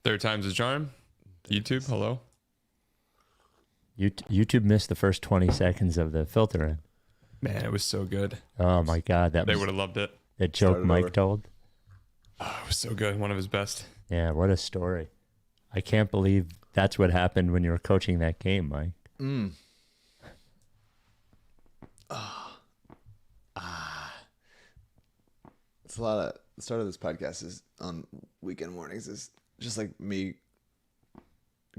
Third time's a charm. YouTube, hello. YouTube missed the first 20 seconds of the filter in. Man, it was so good. Oh my God, They would have loved it. That joke Started Mike over. told. Oh, it was so good. One of his best. Yeah, what a story. I can't believe that's what happened when you were coaching that game, Mike. It's a lot of the start of this podcast is on weekend mornings is just like me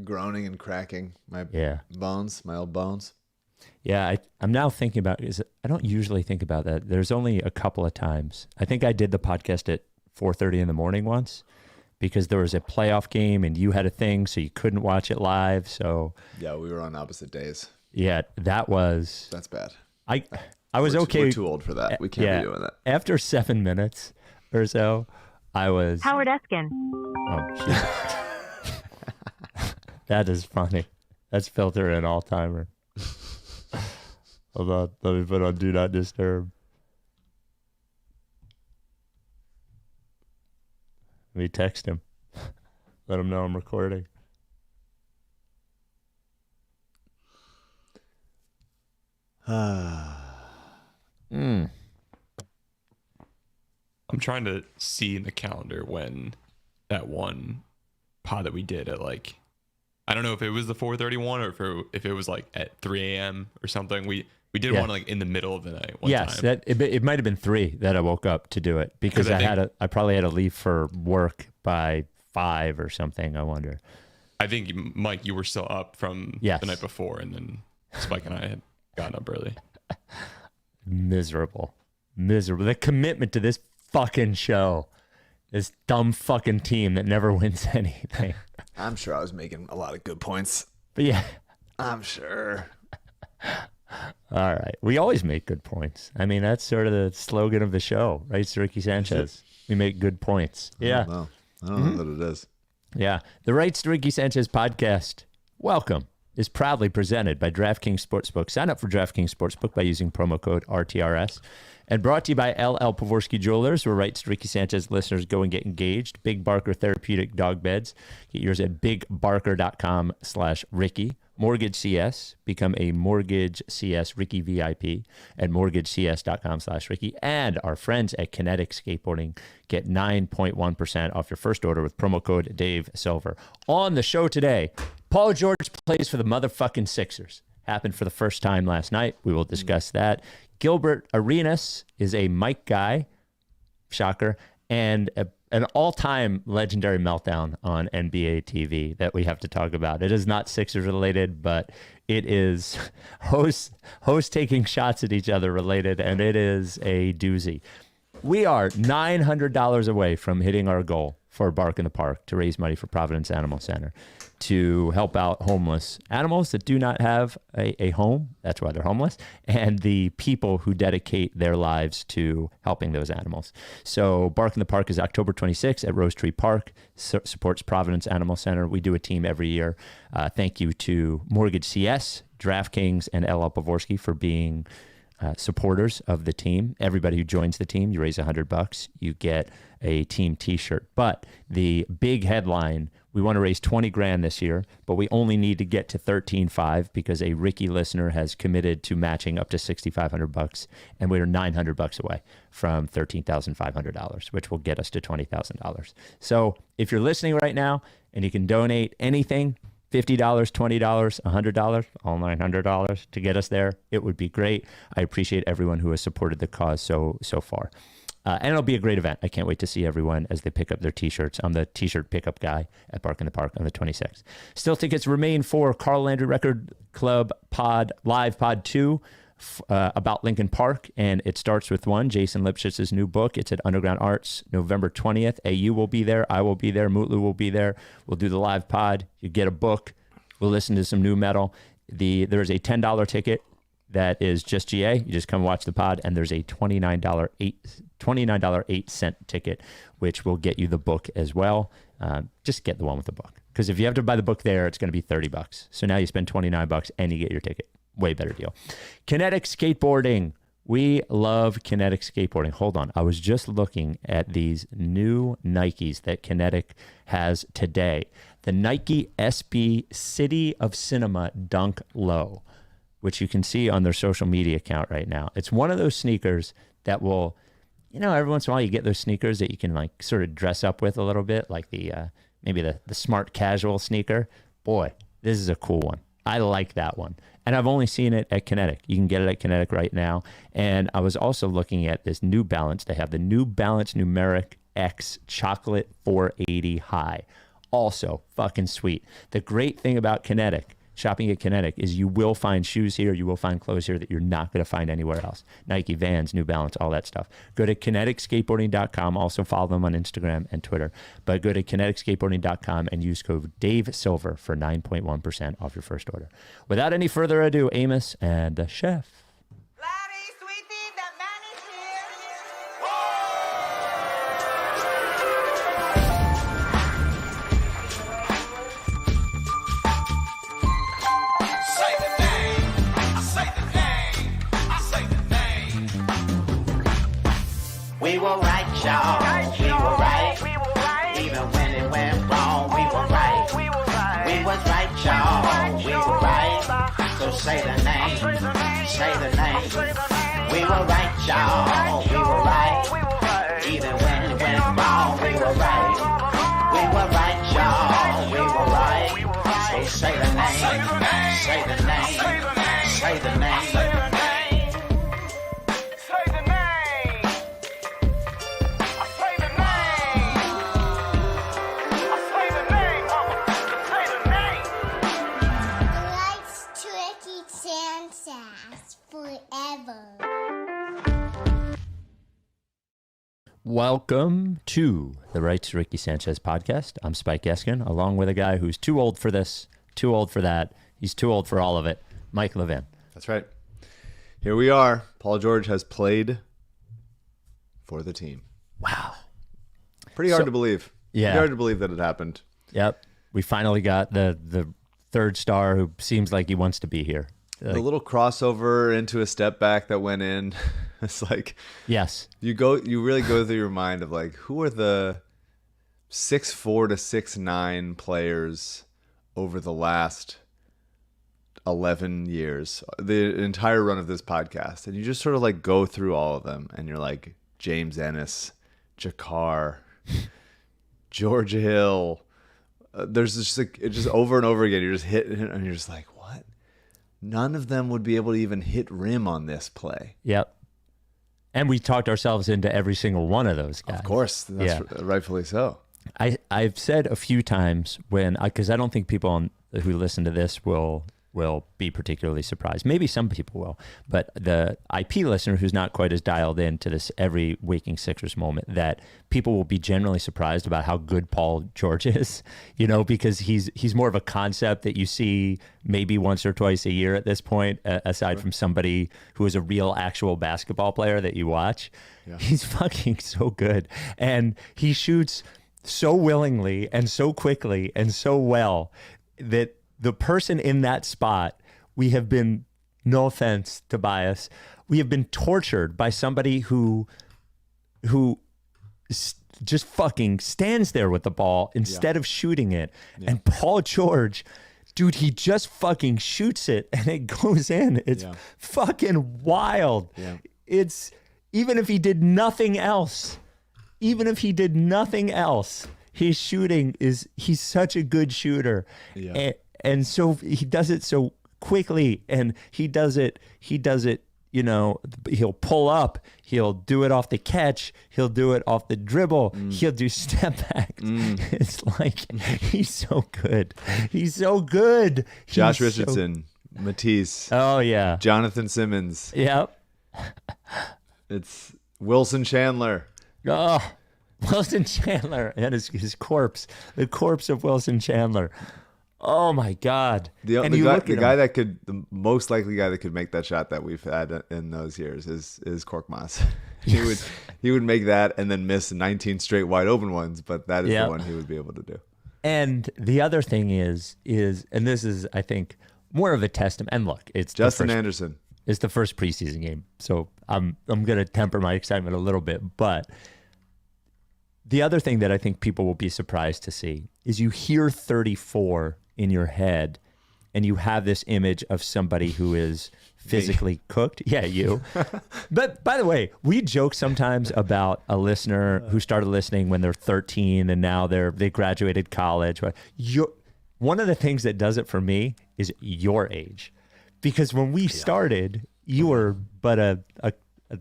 groaning and cracking my bones, my old bones. Yeah, I'm now thinking about I don't usually think about that. There's only a couple of times. I think I did the podcast at 4:30 in the morning once because there was a playoff game and you had a thing, so you couldn't watch it live. So Yeah, we were on opposite days. yeah, that's bad. I was okay. We're too old for that. We can't be doing that. After 7 minutes or so, I was Howard Eskin. Oh, shit. That is funny. That's filter an all-timer. Hold on. Let me put on Do Not Disturb. Let me text him. Let him know I'm recording. I'm trying to see in the calendar when that one pod that we did at like, I don't know if it was the 4:31 or if it was like at 3 a.m. or something. We did one like in the middle of the night one time. Yes, it might have been 3 that I woke up to do it because I probably had to leave for work by 5 or something. I wonder. I think Mike, you were still up from the night before, and then Spike and I had gotten up early. Miserable. The commitment to this fucking show, this dumb fucking team that never wins anything. I'm sure I was making a lot of good points. But yeah, I'm sure. All right. We always make good points. I mean, that's sort of the slogan of the show, right? It's Ricky Sanchez. We make good points. Yeah. I don't know that it is. Yeah. The Rights to Ricky Sanchez podcast, welcome, is proudly presented by DraftKings Sportsbook. Sign up for DraftKings Sportsbook by using promo code RTRS. And brought to you by LL Pavorsky Jewelers, where Rights to Ricky Sanchez listeners go and get engaged. Big Barker Therapeutic Dog Beds. Get yours at bigbarker.com/Ricky. MortgageCS. Become a MortgageCS Ricky VIP at mortgagecs.com/Ricky. And our friends at Knecht Skateboarding get 9.1% off your first order with promo code Dave Silver. On the show today, Paul George plays for the motherfucking Sixers. Happened for the first time last night. We will discuss that. Gilbert Arenas is a mic guy, shocker, and an all-time legendary meltdown on NBATV that we have to talk about. It is not Sixers related, but it is hosts taking shots at each other related, and it is a doozy. We are $900 away from hitting our goal for Bark in the Park to raise money for Providence Animal Center to help out homeless animals that do not have a home. That's why they're homeless. And the people who dedicate their lives to helping those animals. So Bark in the Park is October 26th at Rose Tree Park. Supports Providence Animal Center. We do a team every year. Thank you to MortgageCS, DraftKings, and LL Pavorsky for being supporters of the team. Everybody who joins the team, you raise $100, you get a team t-shirt. But the big headline, we want to raise 20 grand this year, but we only need to get to 13.5 because a Ricky listener has committed to matching up to $6,500, and we're $900 away from $13,500, which will get us to $20,000. So if you're listening right now and you can donate anything, $50, $20, $100, all $900 to get us there, it would be great. I appreciate everyone who has supported the cause so far. And it'll be a great event. I can't wait to see everyone as they pick up their t-shirts. I'm the t-shirt pickup guy at Bark in the Park on the 26th. Still tickets remain for Carl Landry Record Club Live Pod 2 about Lincoln Park, and it starts with Jason Lipshitz's new book. It's at Underground Arts, November 20th. AU will be there. I will be there. Mutlu will be there. We'll do the live pod. You get a book. We'll listen to some new metal. There's a $10 ticket that is just GA. You just come watch the pod, and there's a $29.08 ticket, which will get you the book as well. Just get the one with the book, because if you have to buy the book there, it's going to be $30. So now you spend $29 and you get your ticket. Way better deal. Knecht Skateboarding. We love Kinetic skateboarding. Hold on. I was just looking at these new Nikes that Kinetic has today. The Nike SB City of Cinema Dunk Low, which you can see on their social media account right now. It's one of those sneakers that will, every once in a while you get those sneakers that you can like sort of dress up with a little bit, like maybe the smart casual sneaker. Boy, this is a cool one. I like that one. And I've only seen it at Kinetic. You can get it at Kinetic right now. And I was also looking at this New Balance. They have the New Balance Numeric X Chocolate 480 High. Also fucking sweet. The great thing about Kinetic, shopping at Kinetic, is you will find shoes here, you will find clothes here that you're not going to find anywhere else. Nike, Vans, New Balance, all that stuff. Go to kineticskateboarding.com. Also follow them on Instagram and Twitter. But go to kineticskateboarding.com and use code DAVESILVER for 9.1% off your first order. Without any further ado, Amos and the chef. We were right, y'all. We were right. Even when it went wrong, we were right. We was right, y'all. We were right. So say the name. Say the name. We were right, y'all. We were right. Even when it went wrong, we were right. We were right, y'all. We were right. So say the name. Say the name. Say the name. Welcome to the Rights to Ricky Sanchez podcast. I'm Spike Eskin, along with a guy who's too old for this, too old for that. He's too old for all of it. Mike Levin. That's right. Here we are. Paul George has played for the team. Wow. Pretty hard to believe. Yeah. Pretty hard to believe that it happened. Yep. We finally got the third star who seems like he wants to be here. The little crossover into a step back that went in. It's like, yes, you really go through your mind of like, who are the 6'4" to 6'9" players over the last 11 years, the entire run of this podcast, and you just sort of like go through all of them, and you're like, James Ennis, Jakar, George Hill. There's just like, it just over and over again. You're just hitting, and you're just like, what? None of them would be able to even hit rim on this play. Yep. And we talked ourselves into every single one of those guys. Of course. That's rightfully so. I've said a few times because I don't think people who listen to this will be particularly surprised. Maybe some people will, but the IP listener who's not quite as dialed into this every waking Sixers moment, that people will be generally surprised about how good Paul George is, because he's more of a concept that you see maybe once or twice a year at this point, aside from somebody who is a real actual basketball player that you watch. Yeah. He's fucking so good. And he shoots so willingly and so quickly and so well that the person in that spot, we have been, no offense, Tobias, we have been tortured by somebody who just fucking stands there with the ball instead of shooting it. Yeah. And Paul George, dude, he just fucking shoots it and it goes in. It's fucking wild. Yeah. It's, even if he did nothing else, his shooting he's such a good shooter. Yeah. And so he does it so quickly, and he does it, he'll pull up, he'll do it off the catch, he'll do it off the dribble, he'll do step backs. It's like, he's so good. He's so good. Josh Richardson, Matisse. Oh, yeah. Jonathan Simmons. Yep. It's Wilson Chandler. Oh, Wilson Chandler and his corpse, the corpse of Wilson Chandler. Oh my God! The most likely guy that could make that shot that we've had in those years is Korkmaz. He would make that and then miss 19 straight wide open ones, but that is the one he would be able to do. And the other thing is, and this is, I think, more of a testament. And look, it's Justin Anderson. It's the first preseason game, so I'm gonna temper my excitement a little bit. But the other thing that I think people will be surprised to see is you hear 34 in your head, and you have this image of somebody who is physically cooked. Yeah, you. But by the way, we joke sometimes about a listener who started listening when they're 13 and now they graduated college. One of the things that does it for me is your age. Because when we started, you were but a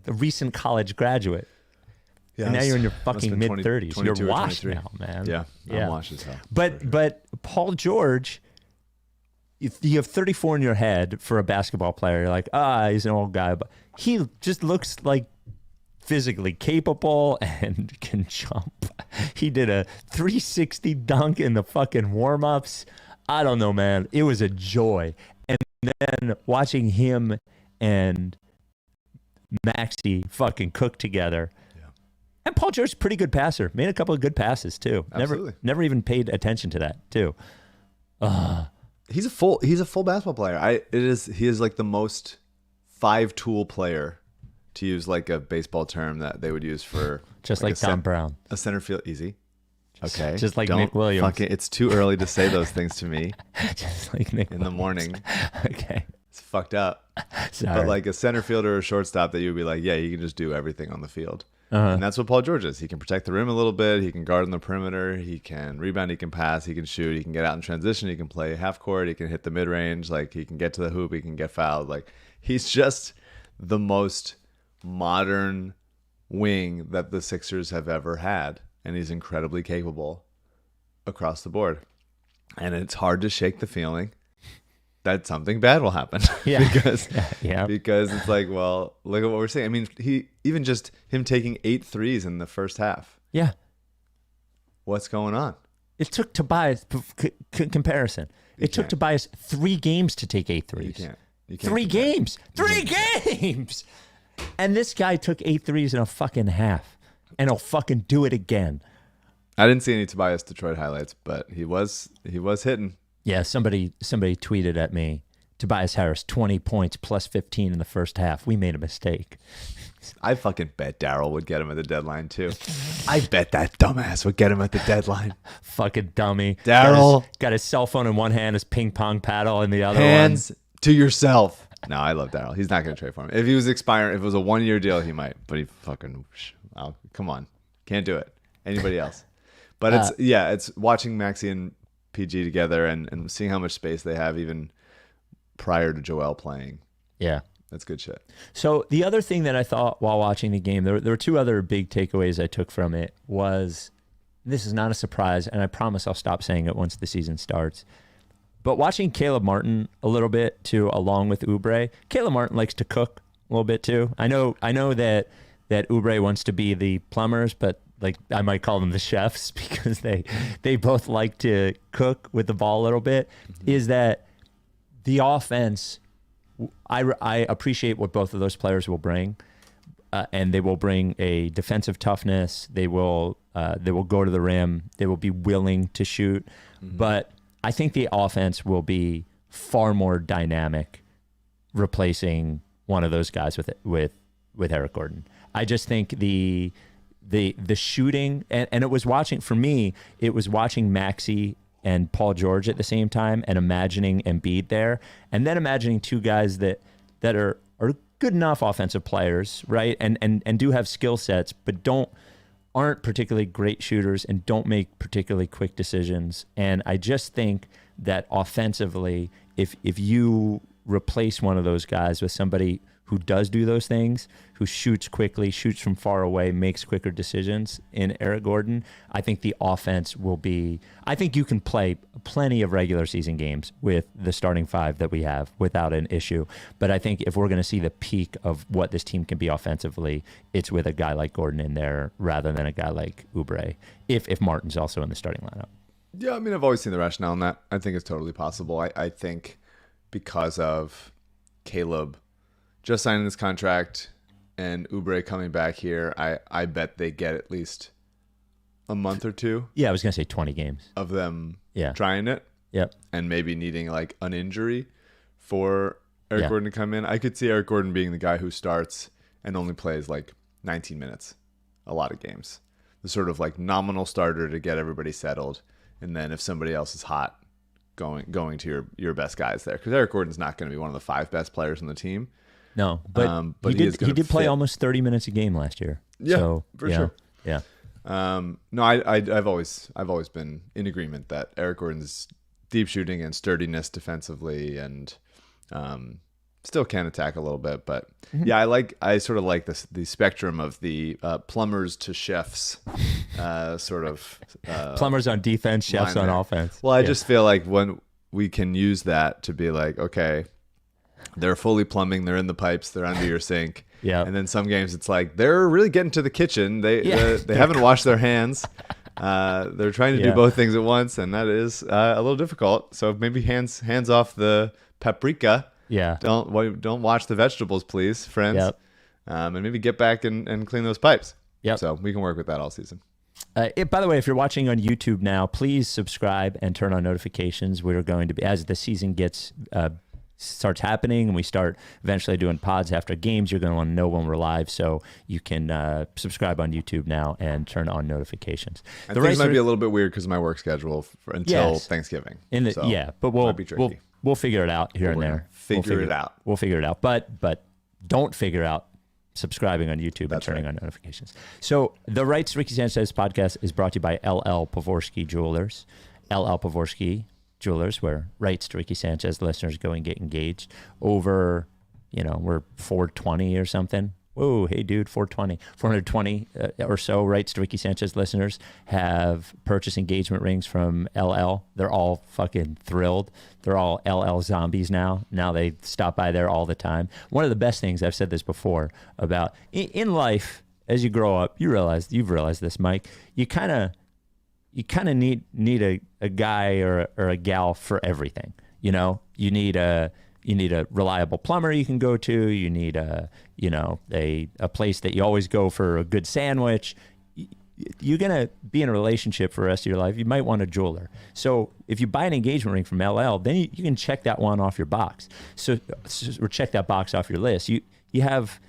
recent college graduate. Yeah, and now you're in your fucking mid 30s. You're washed 23. now, man. Yeah, I'm washed as hell. But Paul George, if you have 34 in your head for a basketball player, you're like, he's an old guy, but he just looks like physically capable and can jump. He did a 360 dunk in the fucking warm-ups. I don't know, man. It was a joy. And then watching him and Maxey fucking cook together. Yeah. And Paul George's a pretty good passer. Made a couple of good passes too. Absolutely. Never even paid attention to that too. He's a full basketball player. He is like the most 5-tool player, to use like a baseball term that they would use for just like Tom Brown. A center field easy. Okay. Just like Nick Williams. It's too early to say those things to me. Just like Nick in the morning. Okay. It's fucked up. Sorry. But like a center fielder or a shortstop that you would be like, yeah, you can just do everything on the field. Uh-huh. And that's what Paul George is. He can protect the rim a little bit. He can guard on the perimeter. He can rebound. He can pass. He can shoot. He can get out in transition. He can play half court. He can hit the mid range. Like he can get to the hoop. He can get fouled. Like he's just the most modern wing that the Sixers have ever had. And he's incredibly capable across the board. And it's hard to shake the feeling that something bad will happen. Yeah. because yeah. because it's like, well, look at what we're saying. I mean, him taking 8 threes in the first half. Yeah. What's going on? It took Tobias comparison. It took Tobias 3 games to take 8 threes. You can't 3 games. 3 games. And this guy took 8 threes in a fucking half. And he'll fucking do it again. I didn't see any Tobias Detroit highlights, but he was hitting. Yeah, somebody tweeted at me, Tobias Harris, 20 points plus 15 in the first half. We made a mistake. I fucking bet Daryl would get him at the deadline too. I bet that dumbass would get him at the deadline. Fucking dummy. Daryl. Got his cell phone in one hand, his ping pong paddle in the other Hands one. to yourself. No, I love Daryl. He's not going to trade for him. If he was expiring, if it was a 1-year deal, he might. But he fucking, come on. Can't do it. Anybody else? But it's watching Maxey and PG together and seeing how much space they have even prior to Joel playing. Yeah. That's good shit. So the other thing that I thought while watching the game, there were 2 other big takeaways I took from it was, this is not a surprise, and I promise I'll stop saying it once the season starts, but watching Caleb Martin a little bit too, along with Oubre, Caleb Martin likes to cook a little bit too. I know that Oubre wants to be the plumbers, but like I might call them the chefs because they both like to cook with the ball a little bit. Mm-hmm. Is that the offense? I appreciate what both of those players will bring, and they will bring a defensive toughness. They will go to the rim. They will be willing to shoot, but I think the offense will be far more dynamic, replacing one of those guys with Eric Gordon. I just think the shooting and it was watching for me. It was watching Maxey and Paul George at the same time and imagining Embiid there, and then imagining 2 guys that are good enough offensive players, right? And do have skill sets, but aren't particularly great shooters and don't make particularly quick decisions. And I just think that offensively, if you replace one of those guys with somebody who does do those things, who shoots quickly, shoots from far away, makes quicker decisions in Eric Gordon, I think the offense will be... I think you can play plenty of regular season games with the starting 5 that we have without an issue. But I think if we're going to see the peak of what this team can be offensively, it's with a guy like Gordon in there rather than a guy like Oubre, if Martin's also in the starting lineup. Yeah, I mean, I've always seen the rationale in that. I think it's totally possible. I think because of Caleb just signing this contract and Oubre coming back here, I bet they get at least a month or 2. Yeah, I was going to say 20 games. Of them trying it. Yep. And maybe needing like an injury for Eric Yeah. Gordon to come in. I could see Eric Gordon being the guy who starts and only plays like 19 minutes a lot of games. The sort of like nominal starter to get everybody settled. And then if somebody else is hot, going to your best guys there. Because Eric Gordon's not going to be one of the 5 best players on the team. No, but but he is did gonna play fit. almost 30 minutes a game last year. Yeah, So, for sure. Yeah. No, I've always been in agreement that Eric Gordon's deep shooting and sturdiness defensively and still can attack a little bit, but yeah, I sort of like the spectrum of the plumbers to chefs sort of Plumbers on defense, chefs line on there. offense. Well, I Yeah. just feel like when we can use that to be like, okay, they're fully plumbing, they're in the pipes, they're under your sink. Yeah. And then some games it's like they're really getting to the kitchen. They haven't washed their hands. They're trying to do Yeah. both things at once, and that is a little difficult. So maybe hands off the paprika. Yeah. Don't wash the vegetables, please, friends. Yep. And maybe get back and clean those pipes. Yep. So we can work with that all season. By the way, if you're watching on YouTube now, please subscribe and turn on notifications. We're going to be, as the season starts happening and we start eventually doing pods after games, you're going to want to know when we're live. So you can subscribe on YouTube now and turn on notifications. And things might be a little bit weird because of my work schedule until Yes. Thanksgiving. But might be tricky. we'll figure it out here and We're gonna there. figure it out. We'll figure it out. But don't figure out subscribing on YouTube and turning on notifications. So the Rights to Ricky Sanchez podcast is brought to you by LL Pavorsky Jewelers. LL Pavorsky Jewelers, where Rights to Ricky Sanchez listeners go and get engaged over, we're 420 or something. Whoa, hey dude, 420 or so Rights to Ricky Sanchez listeners have purchased engagement rings from LL. They're all fucking thrilled. They're all LL zombies now. Now they stop by there all the time. One of the best things, I've said this before, about in life, as you grow up, you've realized this, Mike, you kind of need a guy or a gal for everything. You need a reliable plumber you can go to. You need a place that you always go for a good sandwich. You're going to be in a relationship for the rest of your life. You might want a jeweler. So if you buy an engagement ring from LL, then you can check that one off your box. Or check that box off your list. You have,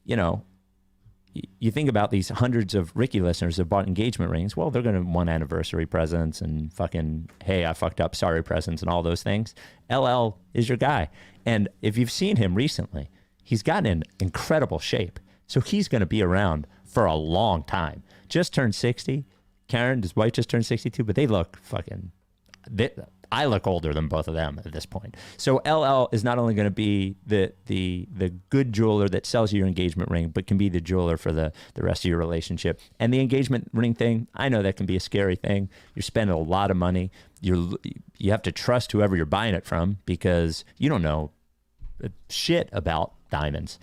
you think about these hundreds of Ricky listeners that bought engagement rings. Well, they're going to want anniversary presents and fucking, hey, I fucked up, sorry presents and all those things. LL is your guy. And if you've seen him recently, he's gotten in incredible shape. So he's going to be around for a long time. Just turned 60. Karen, his wife, just turned 62, but they look fucking... I look older than both of them at this point. So LL is not only going to be the good jeweler that sells you your engagement ring, but can be the jeweler for the rest of your relationship. And the engagement ring thing, I know that can be a scary thing. You're spending a lot of money. You have to trust whoever you're buying it from because you don't know shit about diamonds.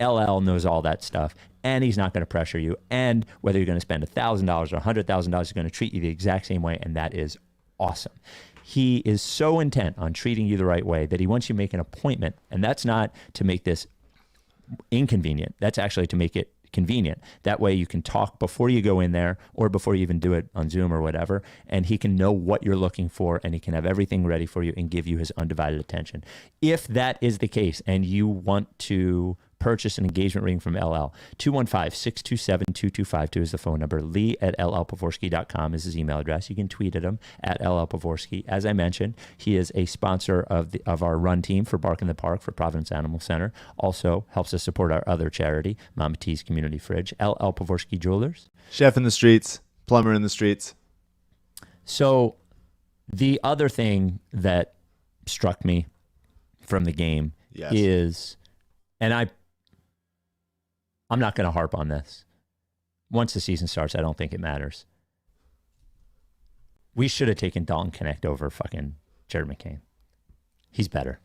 LL knows all that stuff, and he's not going to pressure you. And whether you're going to spend $1,000 or $100,000, he's going to treat you the exact same way, and that is awesome. He is so intent on treating you the right way that he wants you to make an appointment, and that's not to make this inconvenient. That's actually to make it convenient. That way you can talk before you go in there or before you even do it on Zoom or whatever, and he can know what you're looking for, and he can have everything ready for you and give you his undivided attention. If that is the case and you want to purchase an engagement ring from LL, 215-627-2252 is the phone number. Lee@llpavorsky.com is his email address. You can tweet at him at @llpavorsky. As I mentioned, he is a sponsor of our run team for Bark in the Park for Providence Animal Center. Also helps us support our other charity, Mama T's Community Fridge. LL Pavorsky Jewelers. Chef in the streets, plumber in the streets. So the other thing that struck me from the game is, and I'm not going to harp on this. Once the season starts, I don't think it matters. We should have taken Dalton Knecht over fucking Jared McCain. He's better.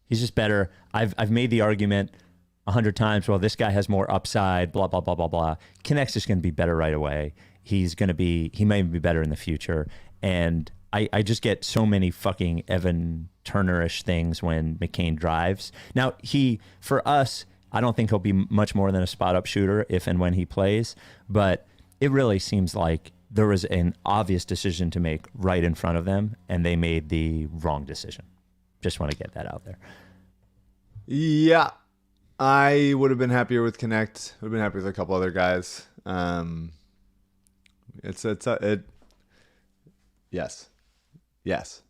He's just better. I've made the argument 100 times. Well, this guy has more upside, blah, blah, blah, blah, blah. Knecht's just going to be better right away. He may be better in the future. And I just get so many fucking Evan Turner-ish things when McCain drives. Now, for us, I don't think he'll be much more than a spot-up shooter if and when he plays, but it really seems like there was an obvious decision to make right in front of them, and they made the wrong decision. Just want to get that out there. Yeah, I would have been happier with Knecht. Would have been happy with a couple other guys. Yes.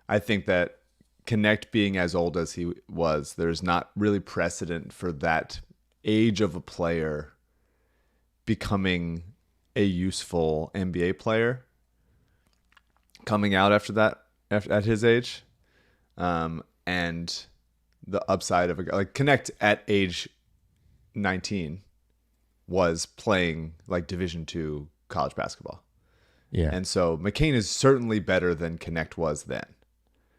I think that Knecht being as old as he was, there's not really precedent for that age of a player becoming a useful NBA player coming out after that, at his age. And the upside of a guy like Knecht at age 19 was playing like Division II college basketball. Yeah. And so McCain is certainly better than Knecht was then.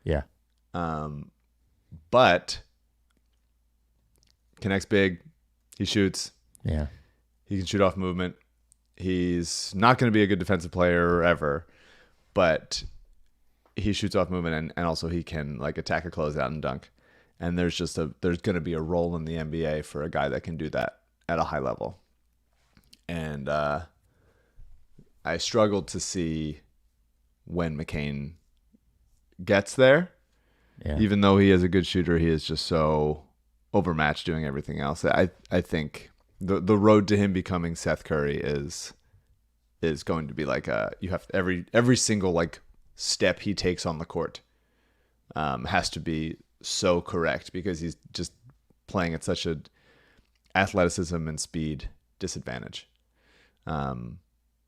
Yeah. But Knecht's big. He shoots. Yeah. He can shoot off movement. He's not going to be a good defensive player ever, but he shoots off movement and also he can like attack a closeout and dunk. And there's going to be a role in the NBA for a guy that can do that at a high level. And I struggled to see when McCain gets there. Yeah. Even though he is a good shooter, he is just so overmatched doing everything else. I think the road to him becoming Seth Curry is going to be like you have every single like step he takes on the court has to be so correct because he's just playing at such a athleticism and speed disadvantage. But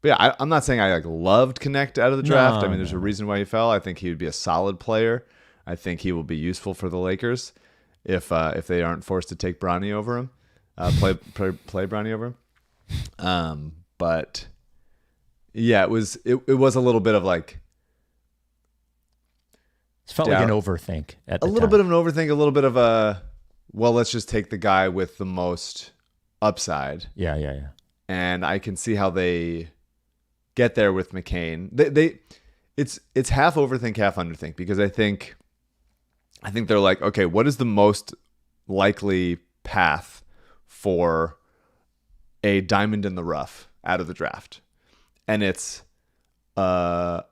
yeah, I'm not saying I like loved Knecht out of the draft. I mean, there's a reason why he fell. I think he would be a solid player. I think he will be useful for the Lakers if they aren't forced to take Bronny over him, play Bronny over him. But yeah, it was a little bit of like it felt like an overthink at the a little time. bit of an overthink, a little bit of a let's just take the guy with the most upside. Yeah. And I can see how they get there with McCain. It's half overthink, half underthink because I think they're like, okay, what is the most likely path for a diamond in the rough out of the draft? And it's a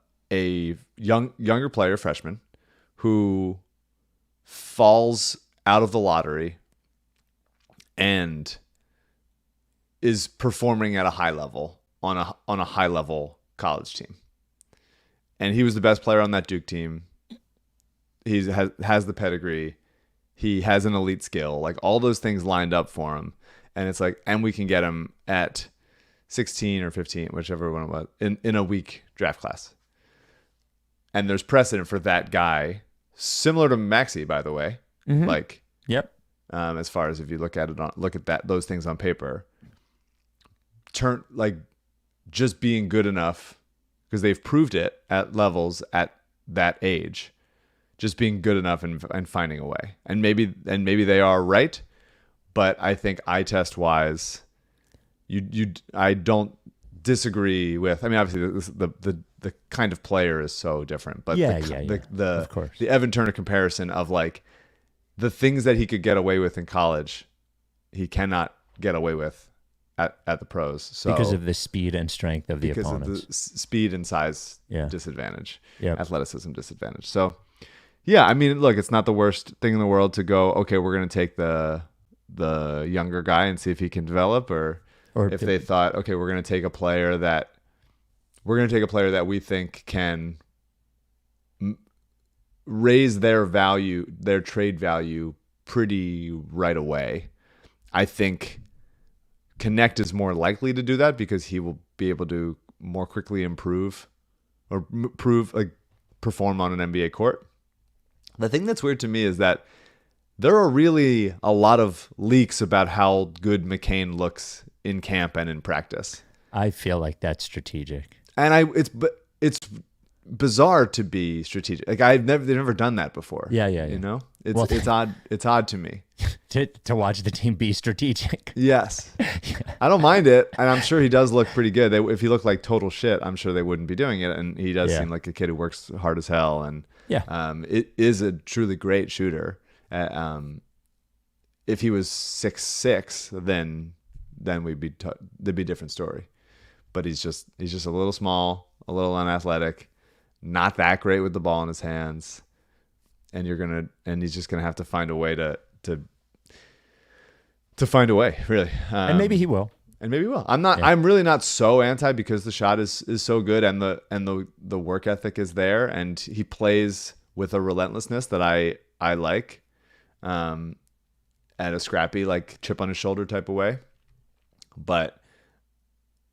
younger player, freshman, who falls out of the lottery and is performing at a high level on a high level college team. And he was the best player on that Duke team. He has the pedigree. He has an elite skill. Like all those things lined up for him. And it's like, and we can get him at 16 or 15, whichever one it was, in a weak draft class. And there's precedent for that guy, similar to Maxey, by the way. Mm-hmm. Like, yep. As far as if you look at those things on paper, just being good enough because they've proved it at levels at that age, just being good enough and finding a way. And maybe they are right, but I think eye test wise, I don't disagree with. I mean, obviously the kind of player is so different, but of course. The Evan Turner comparison of like the things that he could get away with in college, he cannot get away with at the pros. So because of the speed and strength of the opponents. Because of the speed and size disadvantage, Yep. athleticism disadvantage. So yeah, I mean, look, it's not the worst thing in the world to go, okay, we're going to take the younger guy and see if he can develop, or if they thought, okay, we're going to take a player that we think can raise their value, their trade value pretty right away. I think Knecht is more likely to do that because he will be able to more quickly improve or perform on an NBA court. The thing that's weird to me is that there are really a lot of leaks about how good McCain looks in camp and in practice. I feel like that's strategic. And it's bizarre to be strategic. Like they've never done that before. Yeah. You know, it's odd. It's odd to me to watch the team be strategic. Yes, I don't mind it, and I'm sure he does look pretty good. If he looked like total shit, I'm sure they wouldn't be doing it. And he does seem like a kid who works hard as hell, and it is a truly great shooter. If he was 6'6", then there'd be a different story. But he's just a little small, a little unathletic, not that great with the ball in his hands, and he's just gonna have to find a way to to find a way, really. And maybe he will. And maybe he will. I'm really not so anti because the shot is so good and the work ethic is there and he plays with a relentlessness that I like, at a scrappy, like chip on his shoulder type of way. But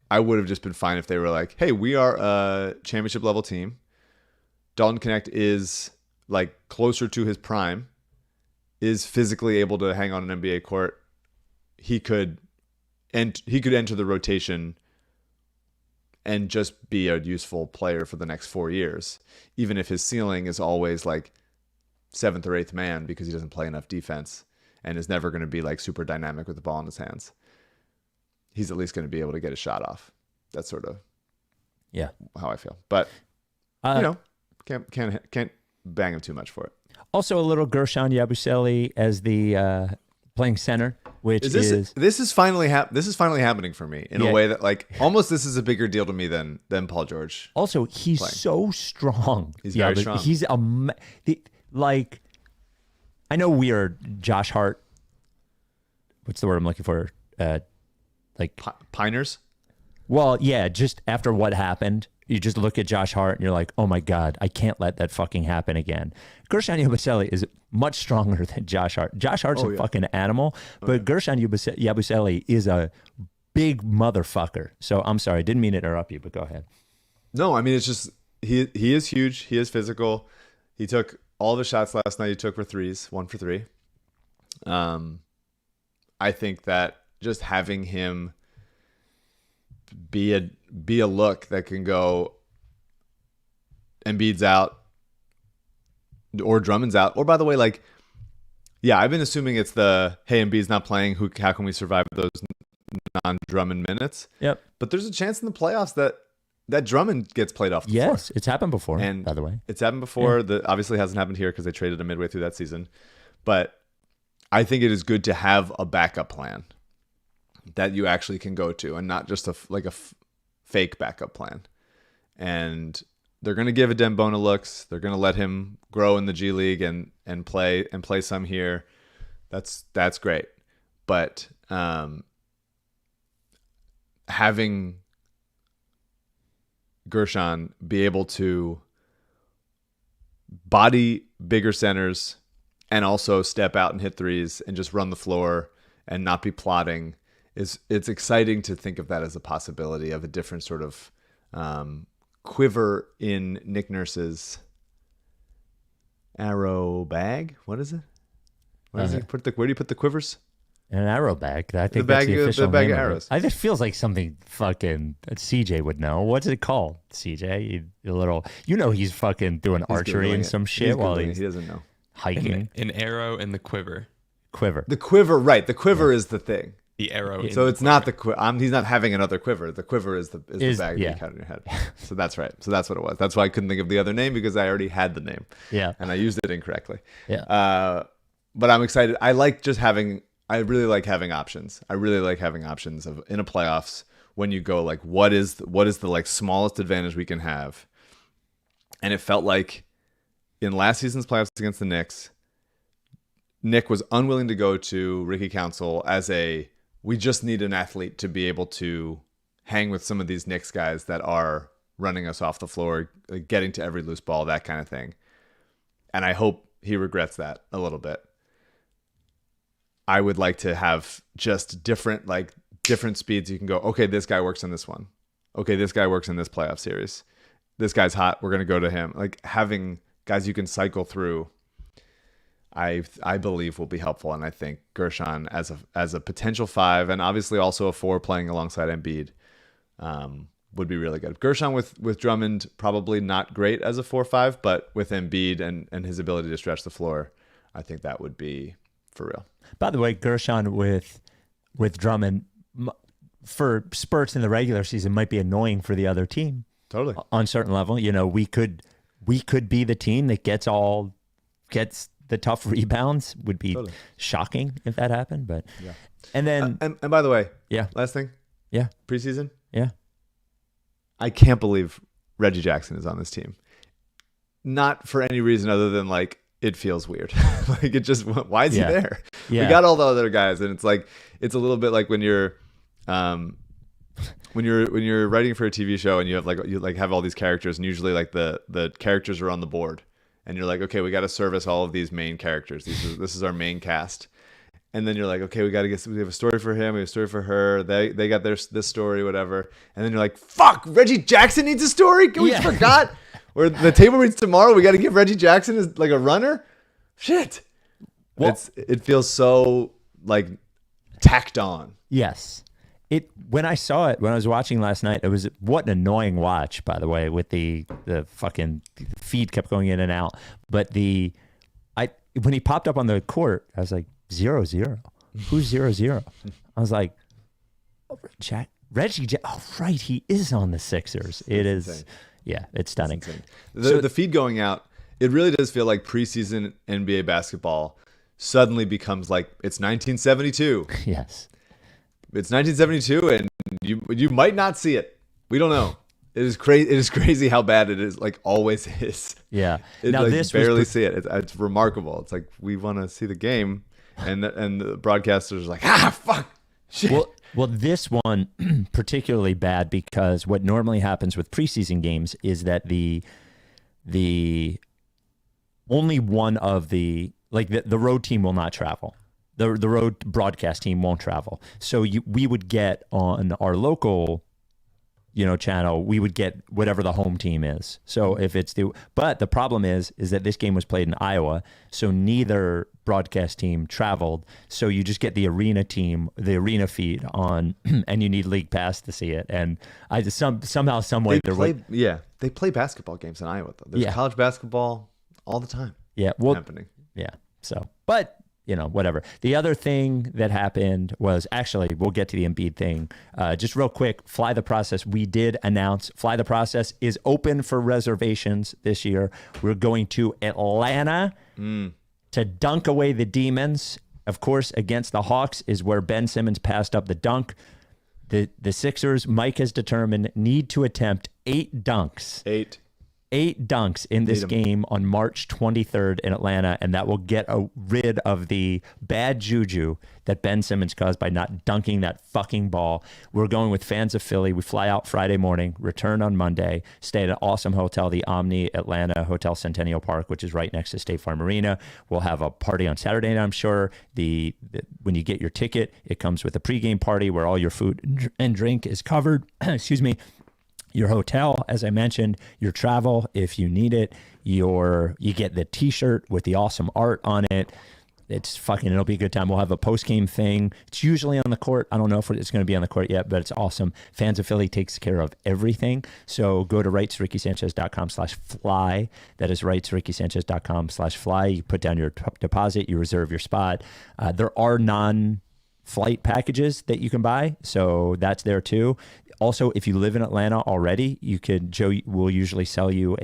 I would have just been fine if they were like, hey, we are a championship level team. Dalton Knecht is like closer to his prime, is physically able to hang on an NBA court. He could enter the rotation and just be a useful player for the next 4 years, even if his ceiling is always like 7th or 8th man because he doesn't play enough defense and is never going to be like super dynamic with the ball in his hands. He's at least going to be able to get a shot off. That's sort of how I feel. But can't bang him too much for it. Also, a little Gershon Yabusele as the playing center, which this is finally happening for me in a way that like almost this is a bigger deal to me than Paul George. Also, he's playing. So strong. He's very strong. He's like, I know we are Josh Hart. What's the word I'm looking for? Like Piners. Well, yeah, just after what happened, you just look at Josh Hart and you're like, oh my God, I can't let that fucking happen again. Gershon Yabusele is much stronger than Josh Hart. Josh Hart's a fucking animal, but Gershon Yabusele is a big motherfucker. So I'm sorry, didn't mean to interrupt you, but go ahead. No, I mean, it's just, he is huge. He is physical. He took all the shots last night he took for threes, 1 for 3. I think that just having him be a look that can go Embiid's out or Drummond's out. Or by the way, like, yeah, I've been assuming it's the, hey, Embiid's not playing. How can we survive those non-Drummond minutes? Yep. But there's a chance in the playoffs that Drummond gets played off the floor. Yes, it's happened before, and by the way. It's happened before. Yeah. That obviously hasn't happened here because they traded him midway through that season. But I think it is good to have a backup plan that you actually can go to and not just a fake backup plan. And they're going to give Adembona looks. They're going to let him grow in the G League and play some here. That's great. But having Gershon be able to body bigger centers and also step out and hit threes and just run the floor and not be plotting it's exciting to think of that as a possibility of a different sort of quiver in Nick Nurse's arrow bag. What is it? Where do you put the quivers? In an arrow bag. I think that's the official the bag name of arrows. It just feels like something fucking CJ would know. What's it called, CJ? A little, he's fucking doing archery and some shit while he doesn't know. Hiking. An arrow in the quiver. The quiver, right? The quiver is the thing. The arrow. So it's not the quiver. He's not having another quiver. The quiver is the bag that you count in your head. So that's right. So that's what it was. That's why I couldn't think of the other name because I already had the name. Yeah. And I used it incorrectly. Yeah. But I'm excited. I really like having options. I really like having options in a playoffs when you go like, what is the like smallest advantage we can have? And it felt like in last season's playoffs against the Knicks, Nick was unwilling to go to Ricky Council as we just need an athlete to be able to hang with some of these Knicks guys that are running us off the floor, like getting to every loose ball, that kind of thing. And I hope he regrets that a little bit. I would like to have just different speeds. You can go, okay, this guy works in this one. Okay, this guy works in this playoff series. This guy's hot. We're going to go to him. Like having guys you can cycle through, I believe will be helpful. And I think Gershon as a potential 5 and obviously also a 4 playing alongside Embiid would be really good. Gershon with Drummond, probably not great as a 4-5, but with Embiid and his ability to stretch the floor, I think that would be for real. By the way, Gershon with Drummond for spurts in the regular season might be annoying for the other team. Totally. On a certain level, we could be the team that gets the tough rebounds. Would be shocking if that happened, but yeah. And then and by the way, yeah, last thing, yeah, preseason, yeah, I can't believe Reggie Jackson is on this team. Not for any reason other than like it feels weird. Like it just, why is he there? Yeah. We got all the other guys, and it's like, it's a little bit like when you're when you're writing for a TV show and you have all these characters, and usually like the characters are on the board, and you're like, okay, we got to service all of these main characters. This is our main cast. And then you're like, okay, we have a story for him, we have a story for her. They got this story, whatever. And then you're like, fuck, Reggie Jackson needs a story? We forgot. Or the table reads tomorrow, we got to give Reggie Jackson as like a runner? Shit. Well, it feels so like tacked on. Yes. When I saw it, when I was watching last night, what an annoying watch, by the way, with the fucking feed kept going in and out. But when he popped up on the court, I was like, 0-0. Who's 0-0? I was like, Reggie Jack. Oh, right, he is on the Sixers. It is, insane. Yeah, it's stunning. The feed going out, it really does feel like preseason NBA basketball suddenly becomes like it's 1972. Yes. It's 1972, and you might not see it. We don't know. It is crazy. It is crazy how bad it is. Like always is. Yeah. Now like, this barely see it. It's remarkable. It's like we want to see the game, and the broadcasters are like, fuck, shit. Well, this one particularly bad because what normally happens with preseason games is that the only one of the road team will not travel. The road broadcast team won't travel. So we would get on our local, channel, we would get whatever the home team is. So but the problem is that this game was played in Iowa, so neither broadcast team traveled. So you just get the arena team, the arena feed on, and you need league pass to see it. And I just somehow, some way, they play basketball games in Iowa though. There's college basketball all the time. Yeah, happening. Yeah. So, but. Whatever. The other thing that happened was actually, we'll get to the Embiid thing. Just real quick, Fly the Process. We did announce Fly the Process is open for reservations this year. We're going to Atlanta to dunk away the demons. Of course, against the Hawks is where Ben Simmons passed up the dunk. The Sixers, Mike has determined, need to attempt 8 dunks. 8 dunks in this game on March 23rd in Atlanta, and that will get rid of the bad juju that Ben Simmons caused by not dunking that fucking ball. We're going with fans of Philly. We fly out Friday morning, return on Monday, stay at an awesome hotel, the Omni Atlanta Hotel Centennial Park, which is right next to State Farm Arena. We'll have a party on Saturday night, I'm sure. When you get your ticket, it comes with a pregame party where all your food and drink is covered. Excuse me. Your hotel, as I mentioned, your travel, if you need it, you get the t-shirt with the awesome art on it. It'll be a good time. We'll have a post-game thing. It's usually on the court. I don't know if it's going to be on the court yet, but it's awesome. Fans of Philly takes care of everything. So go to rightstoRickySanchez.com/fly. That is rightstoRickySanchez.com/fly. You put down your deposit, you reserve your spot. There are non-flight packages that you can buy, so that's there too. Also, if you live in Atlanta already, Joe will usually sell you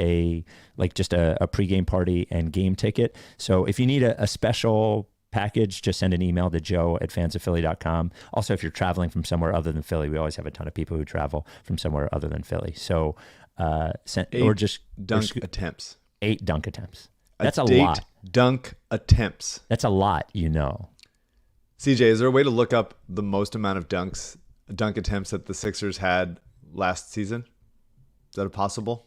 just a pregame party and game ticket. So if you need a special package, just send an email to joe@fansofphilly.com. Also, if you're traveling from somewhere other than Philly, we always have a ton of people who travel from somewhere other than Philly. So, dunk attempts. 8 dunk attempts. That's a lot. Dunk attempts. That's a lot, CJ, is there a way to look up the most amount of dunk attempts that the Sixers had last season? Is that possible?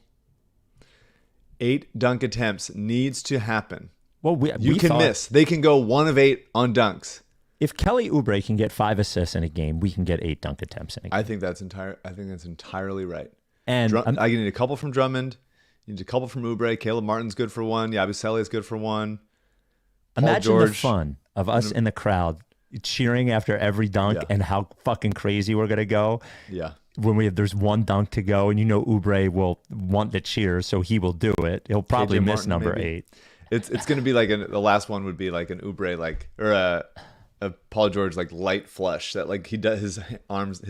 8 dunk attempts needs to happen. Well, you can miss. They can go 1 of 8 on dunks. If Kelly Oubre can get 5 assists in a game, we can get 8 dunk attempts in a game. I think that's entirely right. And I need a couple from Drummond. You need a couple from Oubre. Caleb Martin's good for 1. Yabusele is good for 1. Imagine the fun of us in the crowd cheering after every dunk and how fucking crazy we're gonna go. Yeah. When there's 1 dunk to go, and Oubre will want the cheers, so he will do it. He'll probably KJ miss Martin, number maybe. 8. It's gonna be like the last one would be like an Oubre or a Paul George light flush that he does his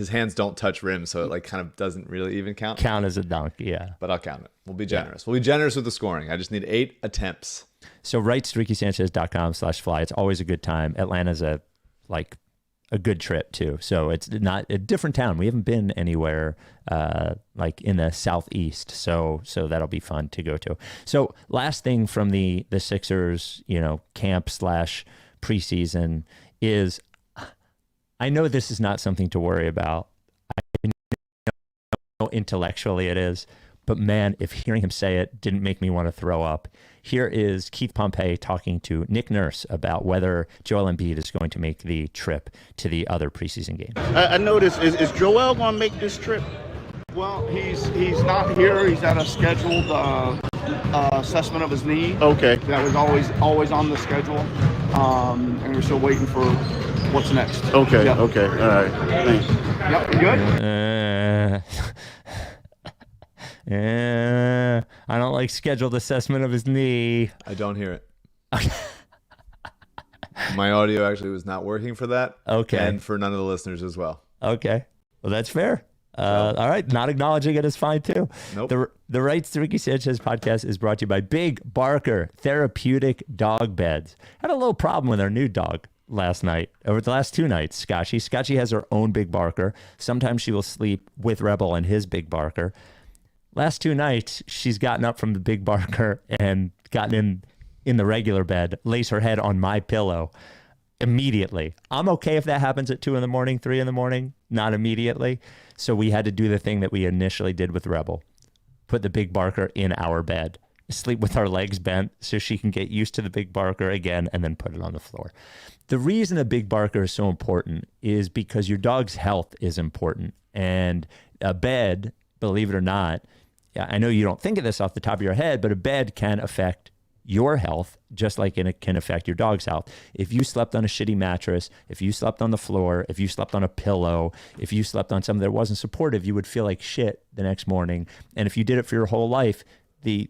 hands don't touch rim, so it kind of doesn't really even count as a dunk. Yeah, but I'll count it. We'll be generous. We'll be generous with the scoring. I just need 8 attempts. So rightstoRickySanchez.com/fly. It's always a good time. Atlanta's a good trip too. So it's not a different town. We haven't been anywhere like in the Southeast. So that'll be fun to go to. So last thing from the Sixers, camp / preseason is, I know this is not something to worry about. I know intellectually it is, but man, if hearing him say it didn't make me want to throw up. Here is Keith Pompey talking to Nick Nurse about whether Joel Embiid is going to make the trip to the other preseason game. I noticed, is Joel going to make this trip? Well, he's not here. He's at a scheduled assessment of his knee. Okay. That was always on the schedule, and we're still waiting for what's next. Okay. Yep. Okay. All right. Thanks. Yep. You good? I don't like scheduled assessment of his knee. I don't hear it. My audio actually was not working for that. Okay. And for none of the listeners as well. Okay. Well, that's fair. All right. Not acknowledging it is fine too. Nope. The Rights to Ricky Sanchez podcast is brought to you by Big Barker Therapeutic Dog Beds. Had a little problem with our new dog last night, over the last 2 nights. Scotchy has her own Big Barker. Sometimes she will sleep with Rebel and his Big Barker. Last 2 nights, she's gotten up from the Big Barker and gotten in the regular bed, lays her head on my pillow immediately. I'm okay if that happens at 2 a.m, 3 a.m, not immediately. So we had to do the thing that we initially did with Rebel. Put the Big Barker in our bed, sleep with our legs bent so she can get used to the Big Barker again, and then put it on the floor. The reason a Big Barker is so important is because your dog's health is important. And a bed, believe it or not, I know you don't think of this off the top of your head, but a bed can affect your health just like it can affect your dog's health. If you slept on a shitty mattress, if you slept on the floor, if you slept on a pillow, if you slept on something that wasn't supportive, you would feel like shit the next morning. And if you did it for your whole life, the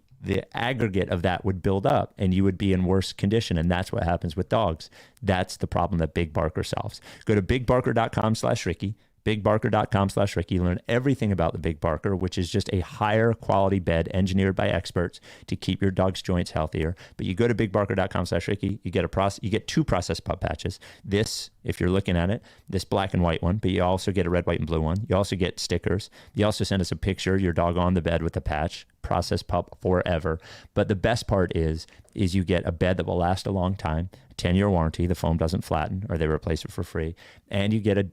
aggregate of that would build up and you would be in worse condition. And that's what happens with dogs. That's the problem that Big Barker solves. Go to bigbarker.com/Ricky. bigbarker.com/Ricky. Learn everything about the Big Barker, which is just a higher quality bed engineered by experts to keep your dog's joints healthier. But you go to bigbarker.com/Ricky, you get 2 Process Pup patches. This, if you're looking at it, this black and white one, but you also get a red, white, and blue one. You also get stickers. You also send us a picture, your dog on the bed with the patch. Process Pup forever. But the best part is you get a bed that will last a long time, 10-year warranty, the foam doesn't flatten, or they replace it for free. And you get a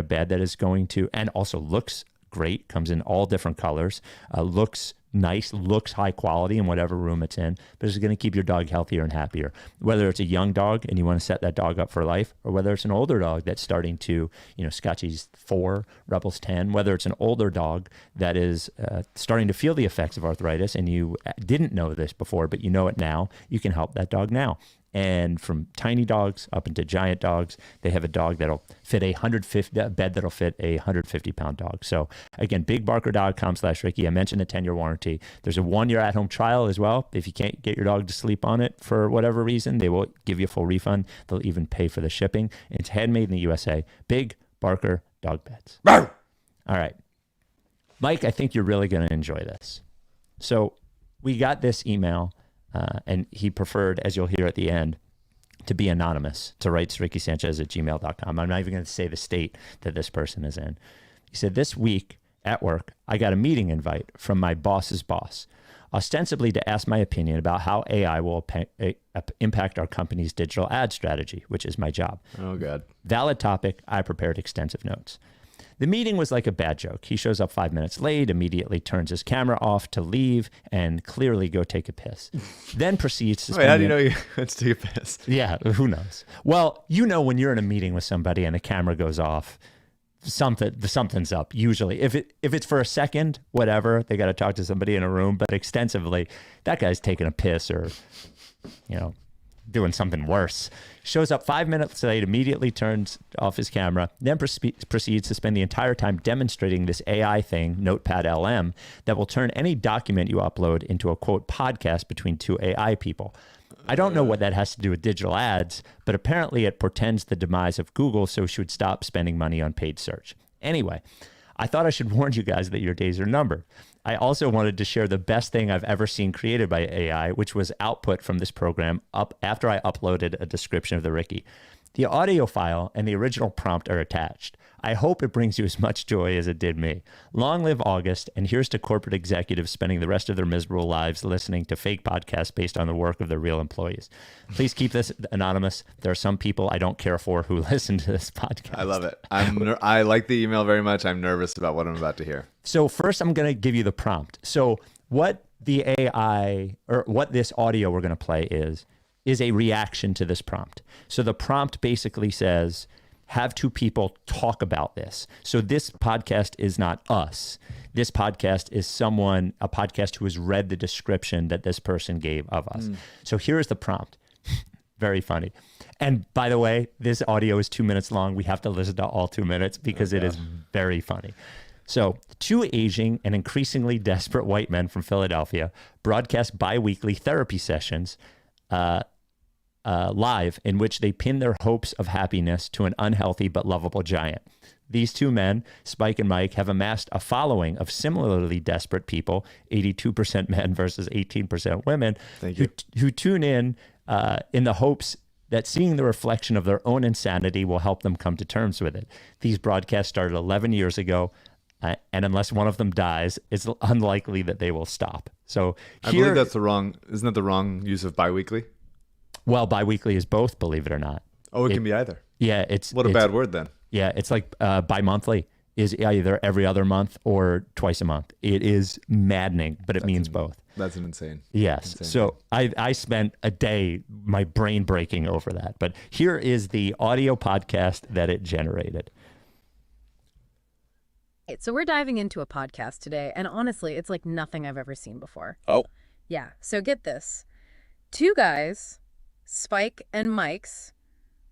bed that is going to, and also looks great, comes in all different colors, looks nice, looks high quality in whatever room it's in, but it's going to keep your dog healthier and happier. Whether it's a young dog and you want to set that dog up for life, or whether it's an older dog that's starting to, Scotchy's 4, Rebel's 10, whether it's an older dog that is starting to feel the effects of arthritis and you didn't know this before, but you know it now, you can help that dog now. And from tiny dogs up into giant dogs, they have a dog that'll fit a bed that'll fit a 150-pound dog. So again, bigbarker.com/Ricky. I mentioned a 10-year warranty. There's a 1-year at-home trial as well. If you can't get your dog to sleep on it for whatever reason, they will give you a full refund. They'll even pay for the shipping. It's handmade in the USA. Big Barker Dog Beds. All right. Mike, I think you're really going to enjoy this. So we got this email. And he preferred, as you'll hear at the end, to be anonymous, to write to rickysanchez@gmail.com. I'm not even going to say the state that this person is in. He said, this week at work, I got a meeting invite from my boss's boss, ostensibly to ask my opinion about how AI will impact our company's digital ad strategy, which is my job. Oh, God. Valid topic. I prepared extensive notes. The meeting was like a bad joke. He shows up 5 minutes late, immediately turns his camera off to leave and clearly go take a piss. Then proceeds to Wait, how do you know you went to take a piss? Yeah, who knows? Well, when you're in a meeting with somebody and the camera goes off, something's up usually. If it's for a second, whatever, they got to talk to somebody in a room, but extensively, that guy's taking a piss or, doing something worse. Shows up 5 minutes late, immediately turns off his camera, then proceeds to spend the entire time demonstrating this AI thing, Notepad LM, that will turn any document you upload into a, quote, podcast between 2 AI people. I don't know what that has to do with digital ads, but apparently it portends the demise of Google, so we should stop spending money on paid search. Anyway, I thought I should warn you guys that your days are numbered. I also wanted to share the best thing I've ever seen created by AI, which was output from this program up after I uploaded a description of the Ricky. The audio file and the original prompt are attached. I hope it brings you as much joy as it did me. Long live August, and here's to corporate executives spending the rest of their miserable lives listening to fake podcasts based on the work of their real employees. Please keep this anonymous. There are some people I don't care for who listen to this podcast. I love it. I like the email very much. I'm nervous about what I'm about to hear. So first, I'm going to give you the prompt. So what the AI, or what this audio we're going to play is a reaction to this prompt. So the prompt basically says, have two people talk about this. So this podcast is not us. This podcast is a podcast who has read the description that this person gave of us. So here's the prompt. Very funny. And by the way, this audio is 2 minutes long. We have to listen to all 2 minutes because it is very funny. So, two aging and increasingly desperate white men from Philadelphia broadcast bi-weekly therapy sessions live in which they pin their hopes of happiness to an unhealthy but lovable giant. These two men, Spike and Mike, have amassed a following of similarly desperate people, 82% men versus 18% women, who tune in the hopes that seeing the reflection of their own insanity will help them come to terms with it. These broadcasts started 11 years ago, and unless one of them dies, it's unlikely that they will stop. So I believe that's isn't that the wrong use of biweekly? Well, biweekly is both, believe it or not. Oh, it can be either. Yeah, what a bad word then. Yeah, it's like bi-monthly is either every other month or twice a month. It is maddening, but it means both. That's an insane. Yes. Insane so I spent a day, my brain breaking over that. But here is the audio podcast that it generated. So we're diving into a podcast today, and honestly, it's like nothing I've ever seen before. Oh. Yeah, so get this. Two guys, Spike and Mike's,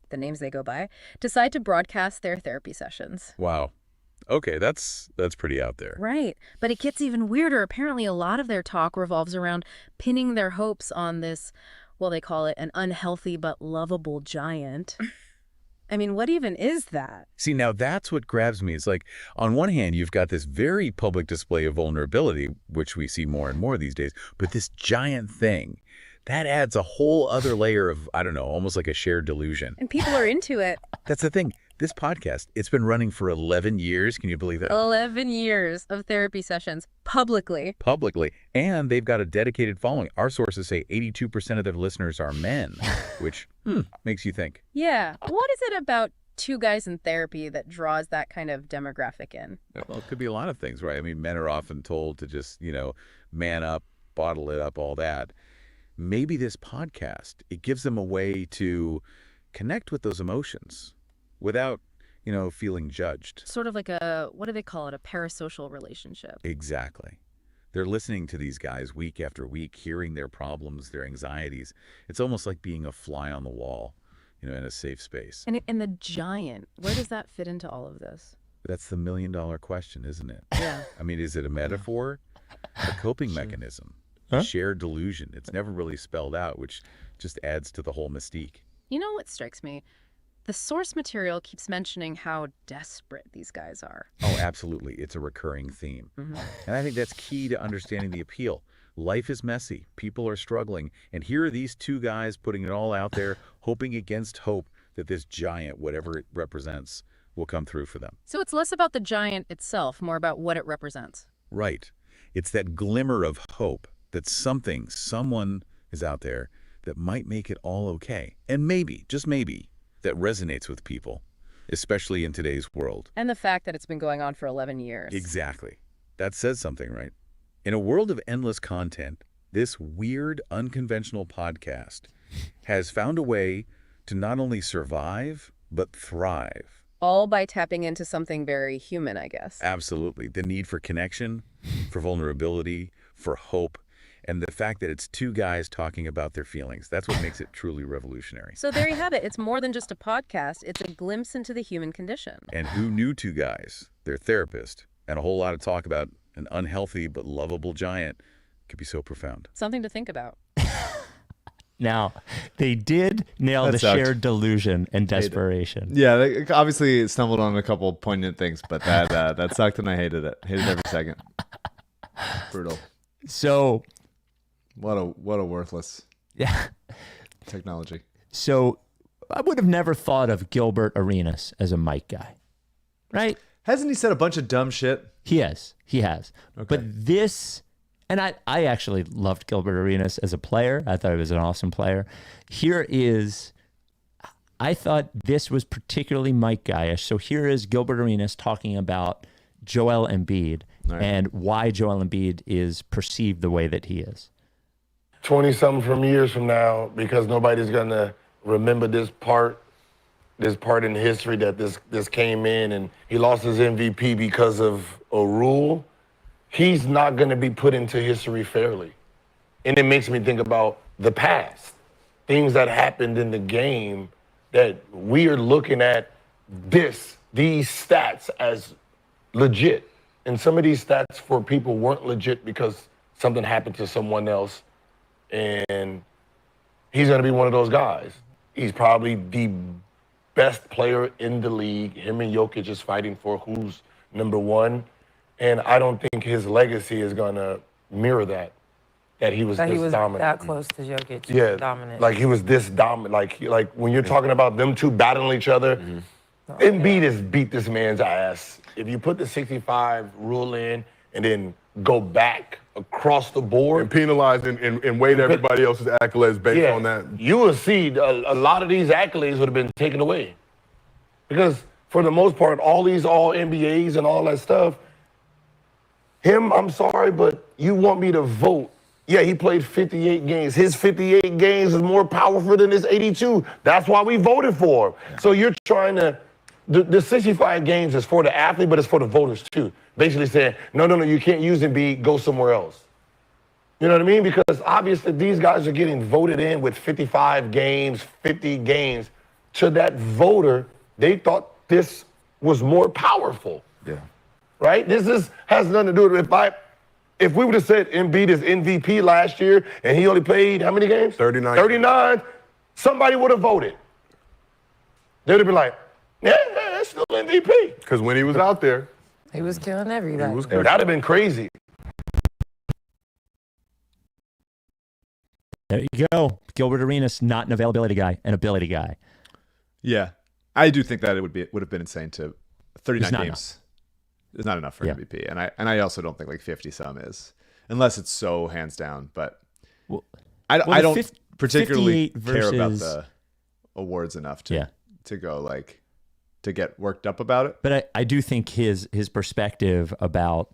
the names they go by, decide to broadcast their therapy sessions. Wow. Okay, that's pretty out there. Right, but it gets even weirder. Apparently, a lot of their talk revolves around pinning their hopes on this, well, they call it an unhealthy but lovable giant. I mean, what even is that? See, now that's what grabs me. It's like, on one hand, you've got this very public display of vulnerability, which we see more and more these days, but this giant thing, that adds a whole other layer of, I don't know, almost like a shared delusion. And people are into it. That's the thing. This podcast, it's been running for 11 years. Can you believe that? 11 years of therapy sessions, publicly. Publicly. And they've got a dedicated following. Our sources say 82% of their listeners are men, which makes you think. Yeah. What is it about two guys in therapy that draws that kind of demographic in? Well, it could be a lot of things, right? I mean, men are often told to just, man up, bottle it up, all that. Maybe this podcast, it gives them a way to connect with those emotions without, feeling judged. Sort of like what do they call it? A parasocial relationship. Exactly. They're listening to these guys week after week, hearing their problems, their anxieties. It's almost like being a fly on the wall, in a safe space. And the giant, where does that fit into all of this? That's the million-dollar question, isn't it? Yeah. I mean, is it a metaphor? A coping mechanism? Huh? Shared delusion. It's never really spelled out, which just adds to the whole mystique. You know what strikes me? The source material keeps mentioning how desperate these guys are. Oh, absolutely. It's a recurring theme. Mm-hmm. And I think that's key to understanding the appeal. Life is messy. People are struggling. And here are these two guys putting it all out there, hoping against hope that this giant, whatever it represents, will come through for them. So it's less about the giant itself, more about what it represents. Right. It's that glimmer of hope that someone is out there that might make it all okay. And maybe, just maybe, that resonates with people, especially in today's world. And the fact that it's been going on for 11 years. Exactly. That says something, right? In a world of endless content, this weird, unconventional podcast has found a way to not only survive, but thrive. All by tapping into something very human, I guess. Absolutely. The need for connection, for vulnerability, for hope, and the fact that it's two guys talking about their feelings. That's what makes it truly revolutionary. So there you have it. It's more than just a podcast. It's a glimpse into the human condition. And who knew two guys, their therapist, and a whole lot of talk about an unhealthy but lovable giant could be so profound. Something to think about. Now, they did nail the sucked. shared delusion and desperation. Yeah, they obviously stumbled on a couple poignant things, but that sucked and I hated it. Hated every second. Brutal. So, What a worthless yeah. technology. So I would have never thought of Gilbert Arenas as a mic guy, right? Hasn't he said a bunch of dumb shit? He has. Okay. But this, and I actually loved Gilbert Arenas as a player. I thought he was an awesome player. I thought this was particularly Mike guyish. So here is Gilbert Arenas talking about Joel Embiid and why Joel Embiid is perceived the way that he is. 20-something from years from now, because nobody's going to remember this part in history that this came in and he lost his MVP because of a rule, he's not going to be put into history fairly. And it makes me think about the past, things that happened in the game that we are looking at these stats as legit. And some of these stats for people weren't legit because something happened to someone else. And he's going to be one of those guys. He's probably the best player in the league. Him and Jokic is fighting for who's number one. And I don't think his legacy is going to mirror that he was this dominant. That close to Jokic. Yeah, Dominant. like he was this dominant. Like when you're talking about them two battling each other, Embiid has beat this man's ass. If you put the 65 rule in and then go back across the board. And penalize and weight everybody else's accolades based on that. You will see a lot of these accolades would have been taken away. Because for the most part, all these all-NBAs and all that stuff, I'm sorry, but you want me to vote. Yeah, he played 58 games. His 58 games is more powerful than his 82. That's why we voted for him. So you're trying to, the 65 games is for the athlete, but it's for the voters too. Basically saying, no, you can't use Embiid, go somewhere else. You know what I mean? Because obviously these guys are getting voted in with 55 games, 50 games. To that voter, they thought this was more powerful. Yeah. Right? This has nothing to do with if we would have said Embiid is MVP last year and he only played how many games? 39. 39, somebody would have voted. They would have been like, yeah, that's still MVP. Because when he was out there, he was killing everybody. That'd have been crazy. There you go. Gilbert Arenas, not an availability guy, an ability guy. Yeah. I do think that it would have been insane to 39 games. Enough. Is not enough for MVP. And I also don't think like 50 some is. Unless it's so hands down. But I don't particularly care about the awards enough to go like to get worked up about it. But I do think his perspective about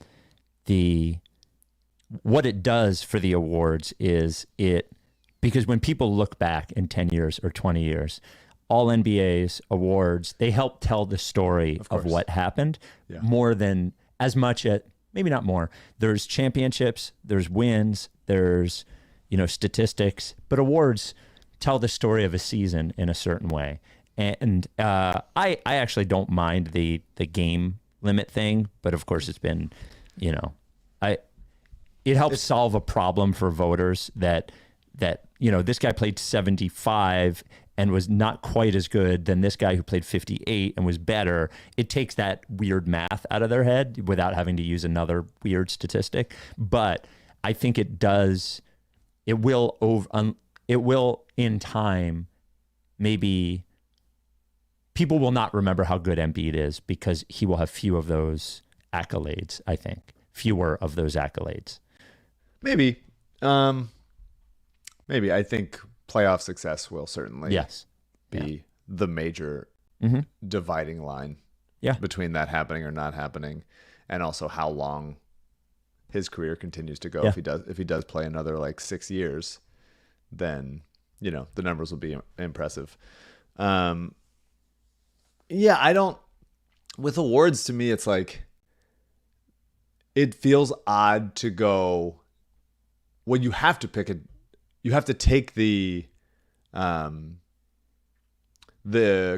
what it does for the awards is because when people look back in 10 years or 20 years, all NBA's awards, they help tell the story of what happened more than as much at, maybe not more. There's championships, there's wins, there's, statistics, but awards tell the story of a season in a certain way. And I actually don't mind the game limit thing, but of course it's been, it helps solve a problem for voters that this guy played 75 and was not quite as good than this guy who played 58 and was better. It takes that weird math out of their head without having to use another weird statistic. But I think it will in time, maybe people will not remember how good Embiid is because he will have few of those accolades, I think. Fewer of those accolades. Maybe. Maybe. I think playoff success will certainly be the major dividing line between that happening or not happening, and also how long his career continues to go. If he does play another like 6 years, then the numbers will be impressive. I don't. With awards, to me, it's like it feels odd to go. Well, you have to pick you have to take the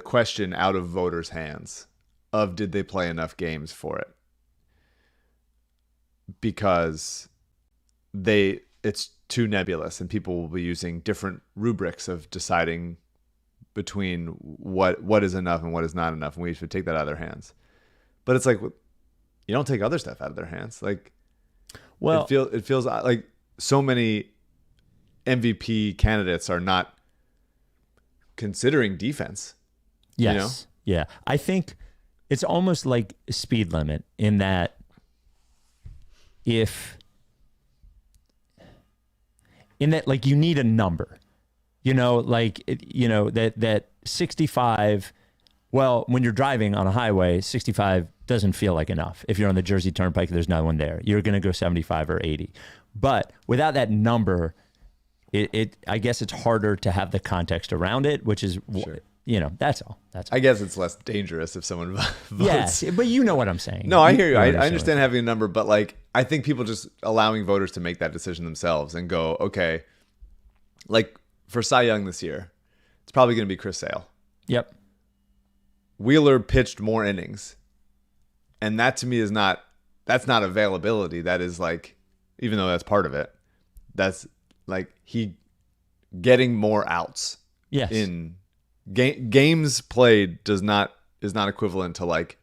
question out of voters' hands of did they play enough games for it, because it's too nebulous and people will be using different rubrics of deciding between what is enough and what is not enough, and we should take that out of their hands. But it's like you don't take other stuff out of their hands. Like, well, it feels like so many MVP candidates are not considering defense. Yes. Yeah. I think it's almost like a speed limit in that like you need a number, that 65, well, when you're driving on a highway, 65 doesn't feel like enough. If you're on the Jersey Turnpike, there's no one there. You're going to go 75 or 80. But without that number, I guess it's harder to have the context around it, which is, Sure. That's all. I guess it's less dangerous if someone votes. Yes, but you know what I'm saying. No, I hear you. I understand having a number, but like, I think people just allowing voters to make that decision themselves and go, okay, like for Cy Young this year, it's probably going to be Chris Sale. Yep. Wheeler pitched more innings. And that to me that's not availability. That is like, even though that's part of it, that's like he getting more outs. Yes. In games played is not equivalent to like,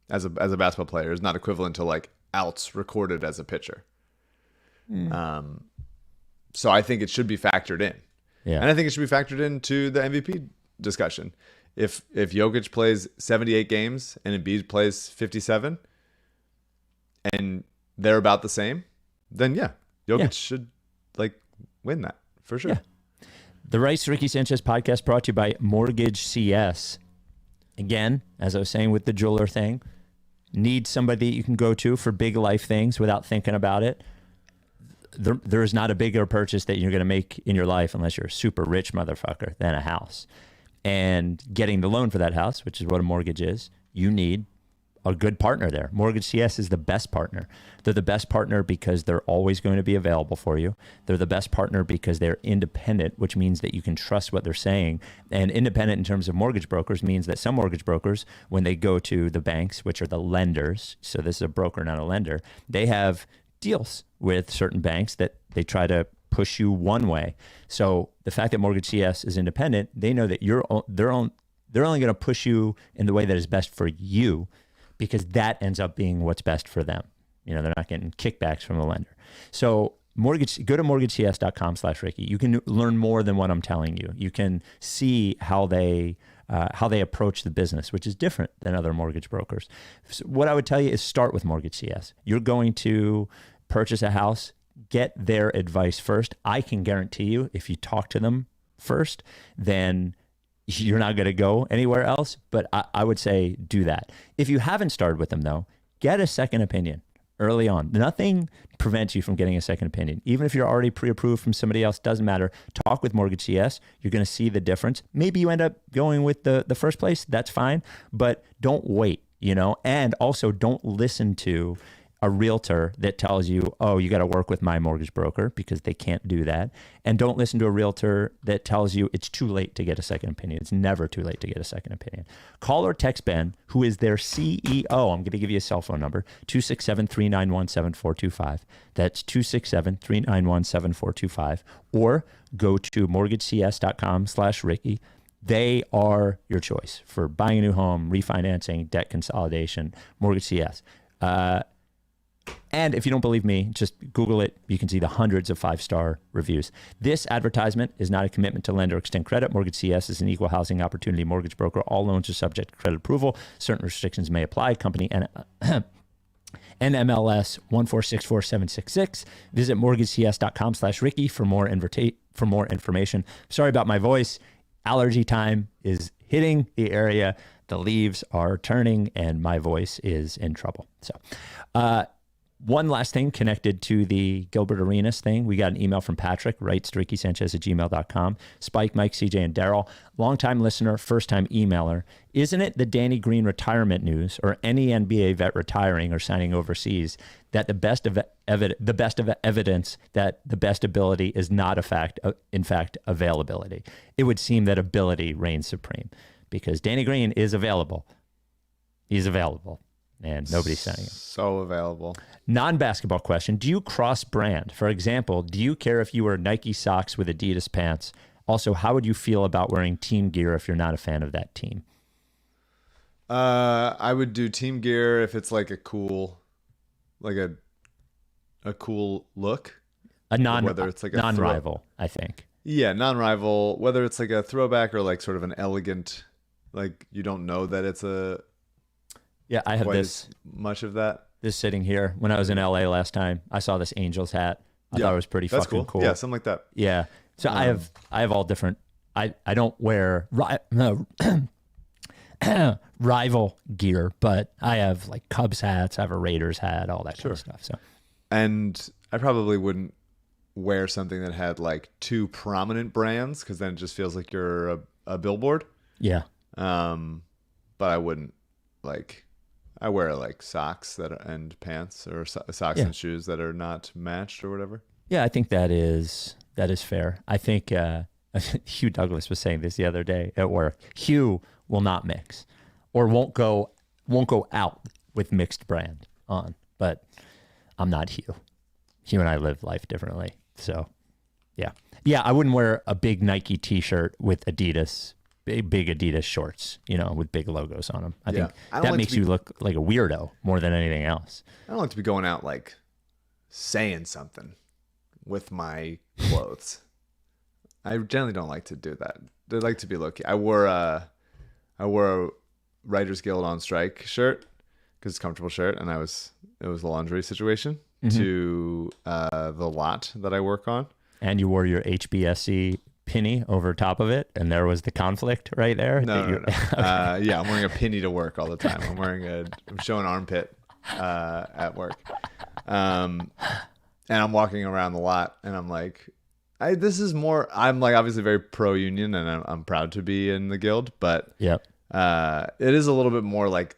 as a basketball player, is not equivalent to like outs recorded as a pitcher. So I think it should be factored in. Yeah. And I think it should be factored into the MVP discussion. If Jokic plays 78 games and Embiid plays 57 and they're about the same, then Jokic should like win that for sure. Yeah. The Rights to Ricky Sanchez podcast brought to you by MortgageCS. Again, as I was saying with the jeweler thing, need somebody you can go to for big life things without thinking about it. There is not a bigger purchase that you're going to make in your life unless you're a super rich motherfucker than a house. And getting the loan for that house, which is what a mortgage is, you need a good partner there. MortgageCS is the best partner. They're the best partner because they're always going to be available for you. They're the best partner because they're independent, which means that you can trust what they're saying. And independent in terms of mortgage brokers means that some mortgage brokers, when they go to the banks, which are the lenders, so this is a broker, not a lender, they have deals with certain banks that they try to push you one way. So the fact that MortgageCS is independent, they know that they're only going to push you in the way that is best for you, because that ends up being what's best for them. They're not getting kickbacks from the lender. So go to mortgagecs.com/Ricky. You can learn more than what I'm telling you. You can see how they approach the business, which is different than other mortgage brokers. So what I would tell you is start with MortgageCS. You're going to purchase a house, get their advice first. I can guarantee you, if you talk to them first, then you're not going to go anywhere else. But I would say do that. If you haven't started with them, though, get a second opinion early on. Nothing prevents you from getting a second opinion. Even if you're already pre-approved from somebody else, doesn't matter. Talk with MortgageCS. You're going to see the difference. Maybe you end up going with the first place. That's fine. But don't wait, and also don't listen to a realtor that tells you, oh, you got to work with my mortgage broker, because they can't do that. And don't listen to a realtor that tells you it's too late to get a second opinion. It's never too late to get a second opinion. Call or text Ben, who is their CEO. I'm going to give you a cell phone number, 267-391-7425. That's 267-391-7425. Or go to mortgagecs.com/Ricky. They are your choice for buying a new home, refinancing, debt consolidation, MortgageCS. And if you don't believe me, just Google it. You can see the hundreds of 5-star reviews. This advertisement is not a commitment to lend or extend credit. MortgageCS is an equal housing opportunity mortgage broker. All loans are subject to credit approval. Certain restrictions may apply. Company and NMLS 1464766. Visit mortgagecs.com/Ricky for more information. Sorry about my voice. Allergy time is hitting the area. The leaves are turning and my voice is in trouble. So, one last thing connected to the Gilbert Arenas thing. We got an email from Patrick, Rights to Ricky Sanchez @gmail.com. Spike, Mike, CJ, and Daryl, longtime listener, first-time emailer. Isn't it the Danny Green retirement news, or any NBA vet retiring or signing overseas, that the best of evidence that the best ability is not in fact availability? It would seem that ability reigns supreme, because Danny Green is available. He's available. And nobody's signing him. So available. Non-basketball question. Do you cross-brand? For example, do you care if you wear Nike socks with Adidas pants? Also, how would you feel about wearing team gear if you're not a fan of that team? I would do team gear if it's like a cool look. Whether it's like a non-rival, I think. Yeah, non-rival, whether it's like a throwback or like sort of an elegant, like you don't know that it's a Yeah, I have quite this as much of that. this sitting here. When I was in LA last time, I saw this Angels hat. I thought it was pretty That's fucking cool. Yeah, something like that. Yeah. So I have all different. I don't wear rival gear, but I have like Cubs hats. I have a Raiders hat, all that kind of stuff. So, and I probably wouldn't wear something that had like two prominent brands because then it just feels like you're a billboard. Yeah. But I wouldn't like. I wear like socks and pants or socks and shoes that are not matched or whatever. Yeah, I think that is fair. I think Hugh Douglas was saying this the other day at work. Hugh will not mix, or won't go out with mixed brand on. But I'm not Hugh. Hugh and I live life differently. So, yeah, I wouldn't wear a big Nike T-shirt with Adidas. Big Adidas shorts, with big logos on them. I think that makes you look like a weirdo more than anything else. I don't like to be going out like saying something with my clothes. I generally don't like to do that. I like to be low-key. I wore a Writers Guild on strike shirt because it's a comfortable shirt, and it was a laundry situation to the lot that I work on. And you wore your HBSC penny over top of it, and there was the conflict right there. No. Yeah, I'm wearing a penny to work all the time. I'm showing armpit at work, and I'm walking around the lot, and I'm like, I'm like obviously very pro union, and I'm proud to be in the guild, but it is a little bit more like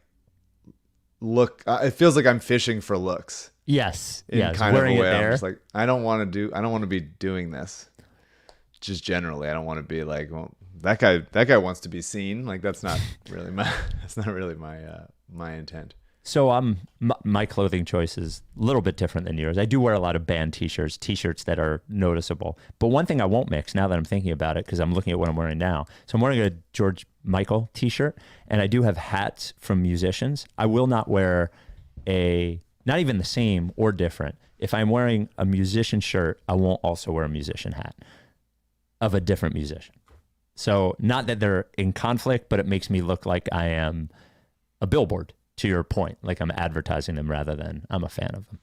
it feels like I'm fishing for looks. Yes, kind of a way. I'm just like I don't want to be doing this. Just generally, I don't want to be like, well, that guy wants to be seen. Like that's not really my intent. So my clothing choice is a little bit different than yours. I do wear a lot of band t-shirts that are noticeable. But one thing I won't mix now that I'm thinking about it, because I'm looking at what I'm wearing now. So I'm wearing a George Michael t-shirt, and I do have hats from musicians. I will not wear not even the same or different. If I'm wearing a musician shirt, I won't also wear a musician hat of a different musician. So not that they're in conflict, but it makes me look like I am a billboard, to your point, like I'm advertising them rather than I'm a fan of them.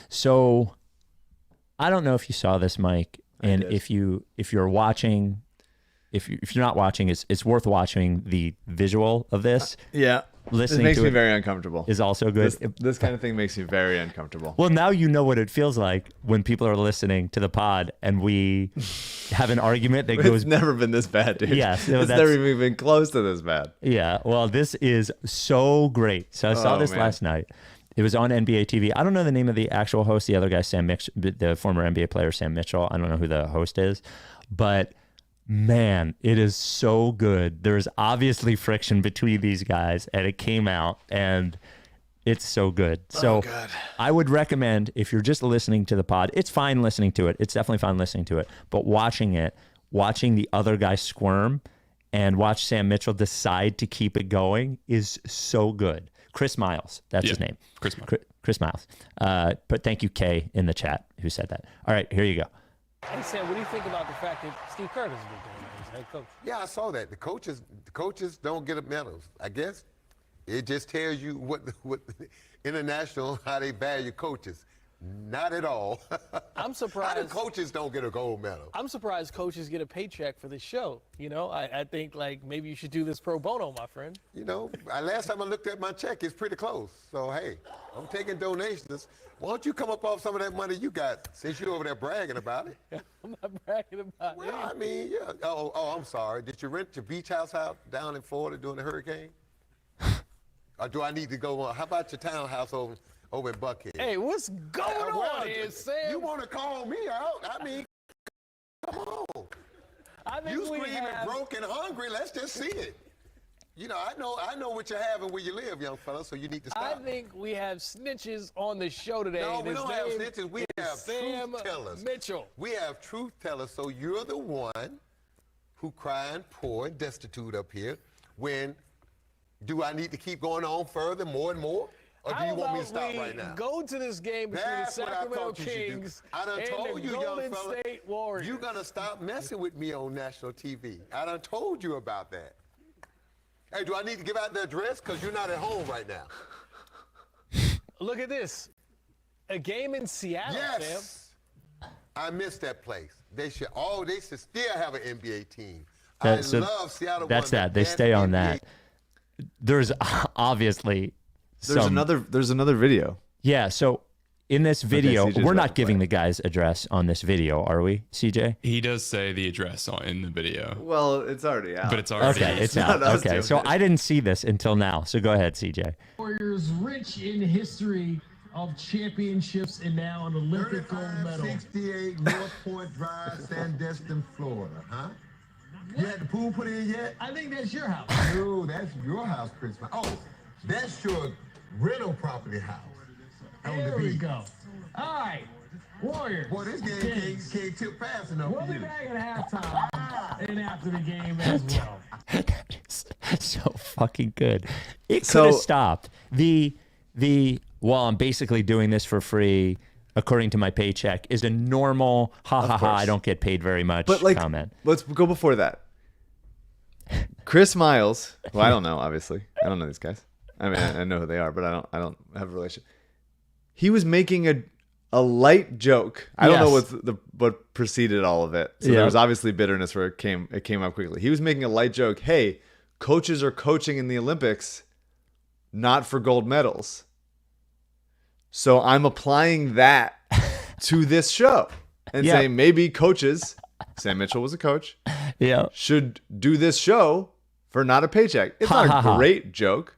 So I don't know if you saw this, Mike, and if you're watching, if you're not watching, it's worth watching the visual of this. Yeah. Listening it makes to me it very uncomfortable. is also good. This kind of thing makes me very uncomfortable. Well, now you know what it feels like when people are listening to the pod and we have an argument that goes. It's never been this bad, dude. Yes, it's never even been close to this bad. Yeah, well, this is so great. So I saw this last night. It was on NBATV. I don't know the name of the actual host. The other guy, Sam Mitchell, the former NBA player, Sam Mitchell. I don't know who the host is, but man, it is so good. There's obviously friction between these guys, and it came out, and it's so good. So I would recommend, if you're just listening to the pod, it's fine listening to it. It's definitely fine listening to it. But watching the other guy squirm and watch Sam Mitchell decide to keep it going is so good. Chris Miles, that's his name. Chris Miles. But thank you, Kay, in the chat, who said that. All right, here you go. Hey, Sam, what do you think about the fact that Steve Kerr doesn't get there as head coach? Yeah, I saw that. The coaches don't get medals. I guess it just tells you what international, how they value coaches. Not at all. I'm surprised. How the coaches don't get a gold medal? I'm surprised coaches get a paycheck for this show. I think like maybe you should do this pro bono, my friend. Last time I looked at my check, it's pretty close. So hey, I'm taking donations. Why don't you come up off some of that money you got since you're over there bragging about it? I'm not bragging about it. Well, I mean, yeah. Oh, I'm sorry. Did you rent your beach house out down in Florida during the hurricane? Or do I need to go on? How about your townhouse over in Buckhead? Hey, what's going on here, Sam? You want to call me out? I mean, come on. You screaming broke and hungry. Let's just see it. I know what you have and where you live, young fella, so you need to stop. I think we have snitches on the show today. No, we don't have snitches. We have Sam truth tellers. Mitchell. We have truth tellers, so you're the one who crying poor and destitute up here when do I need to keep going on further, more and more? Or do you want me to stop right now? Go to this game between That's the what I Sacramento thought you should do. Kings I done and told the you, young Golden fella, State Warriors. you're going to stop messing with me on national TV. I done told you about that. Hey, do I need to give out the address? Because you're not at home right now. Look at this. A game in Seattle, Yes. I missed that place. They should still have an NBA team. That- I so love Seattle. That's won the that. They best stay on NBA. that. There's obviously There's another video. Yeah, so in this video, CJ's we're about not to giving play. the guy's address on this video, are we, CJ? He does say the address in the video. Well, it's already out. But it's already Okay, it's out. not us Okay, doing so it. I didn't see this until now. So go ahead, CJ. Warriors rich in history of championships and now an Olympic gold medal. 68 North Point Drive, Sandestin, Florida, huh? You had the pool put in yet? I think that's your house. No, that's your house, Prince. Oh, that's your rental property house. On the There we beach. go. All right, Warriors. Boy, this game Kings. can't tip fast enough We'll for be you. back at halftime and after the game as well. That is so fucking good. It could So- have stopped. Well, I'm basically doing this for free, according to my paycheck, is a normal I don't get paid very much But like, comment. let's go before that. Chris Miles, who I don't know, obviously. I don't know these guys. I mean, I know who they are, but I don't have a relationship. He was making a light joke. I don't know what preceded all of it. So there was obviously bitterness where it came up quickly. He was making a light joke. Hey, coaches are coaching in the Olympics, not for gold medals. So I'm applying that to this show and saying maybe coaches, Sam Mitchell was a coach, should do this show for not a paycheck. It's not a great joke,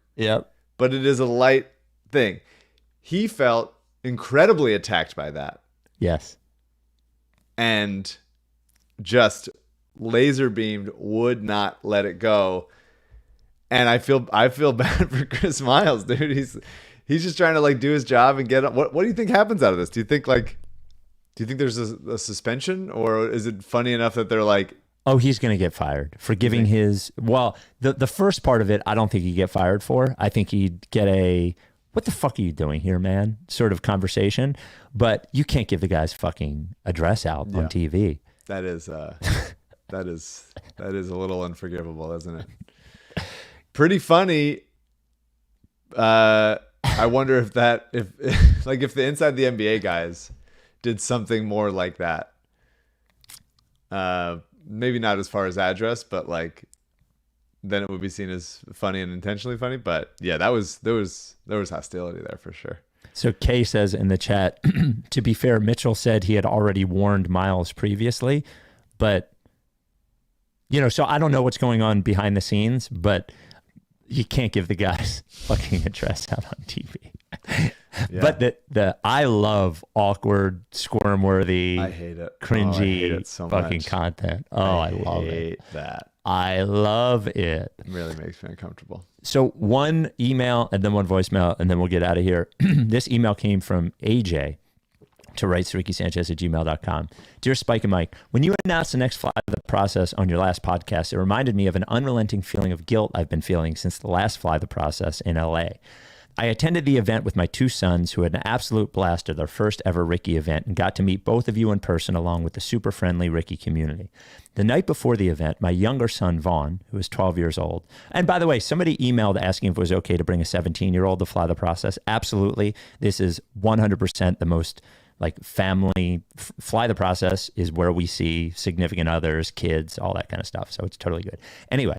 but it is a light thing. He felt incredibly attacked by that. Yes. And just laser beamed, would not let it go. And I feel bad for Chris Miles, dude. He's just trying to like do his job and get up. What do you think happens out of this? Do you think there's a suspension, or is it funny enough that they're like, oh, he's going to get fired for giving his, well, the first part of it, I don't think he'd get fired for. I think he'd get a, what the fuck are you doing here, man? Sort of conversation. But you can't give the guy's fucking address out on TV. That is a little unforgivable, isn't it? Pretty funny. I wonder if the Inside the NBA guys did something more like that. Maybe not as far as address, but like then it would be seen as funny and intentionally funny. But yeah, there was hostility there for sure. So Kay says in the chat, to be fair, Mitchell said he had already warned Miles previously, but so I don't know what's going on behind the scenes, but you can't give the guys fucking address out on TV. But I love awkward, squirm-worthy, I hate it. cringy, I hate it so fucking much. content. I love it. hate that. I love it. It really makes me uncomfortable. So one email and then one voicemail, and then we'll get out of here. This email came from AJ to Rights To Ricky Sanchez at gmail.com. Dear Spike and Mike, when you announced the next Fly the Process on your last podcast, it reminded me of an unrelenting feeling of guilt I've been feeling since the last Fly the Process in LA. I attended the event with my two sons who had an absolute blast at their first ever Ricky event and got to meet both of you in person along with the super friendly Ricky community. The night before the event, my younger son, Vaughn, who is 12 years old, and by the way, somebody emailed asking if it was okay to bring a 17-year-old to Fly the Process. Absolutely. This is 100% the most family. Fly the Process is where we see significant others, kids, all that kind of stuff. So it's totally good. Anyway,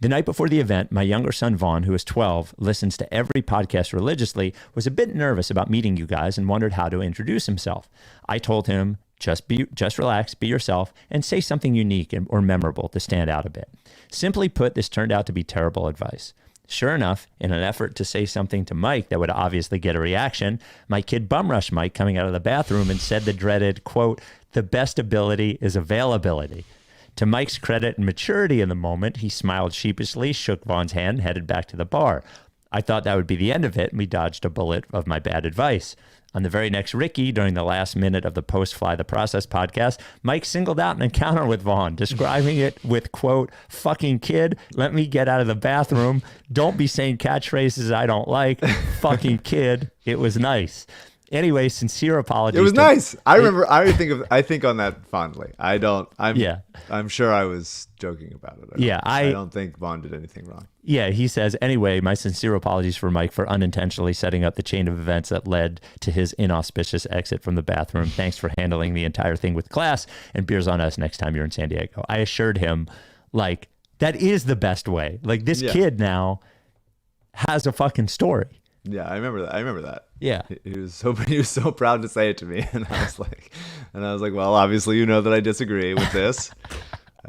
the night before the event, my younger son, Vaughn, who is 12, listens to every podcast religiously, was a bit nervous about meeting you guys and wondered how to introduce himself. I told him, just relax, be yourself, and say something unique or memorable to stand out a bit. Simply put, this turned out to be terrible advice. Sure enough, in an effort to say something to Mike that would obviously get a reaction, my kid bum-rushed Mike coming out of the bathroom and said the dreaded, quote, "The best ability is availability." To Mike's credit and maturity in the moment, he smiled sheepishly, shook Vaughn's hand, and headed back to the bar. I thought that would be the end of it, and we dodged a bullet of my bad advice. On the very next Ricky, during the last minute of the Post-Fly the Process podcast, Mike singled out an encounter with Vaughn, describing it with, quote, "Fucking kid, let me get out of the bathroom. Don't be saying catchphrases I don't like. Fucking kid, it was nice." Anyway, sincere apologies. It was nice. I remember. I think on that fondly. I'm sure I was joking about it. I don't think Vaughn did anything wrong. Yeah, he says, anyway, my sincere apologies for Mike for unintentionally setting up the chain of events that led to his inauspicious exit from the bathroom. Thanks for handling the entire thing with class, and beers on us next time you're in San Diego. I assured him, like, that is the best way. Like, this kid now has a fucking story. Yeah, I remember that. Yeah, he was so proud to say it to me, and I was like, well, obviously you know that I disagree with this.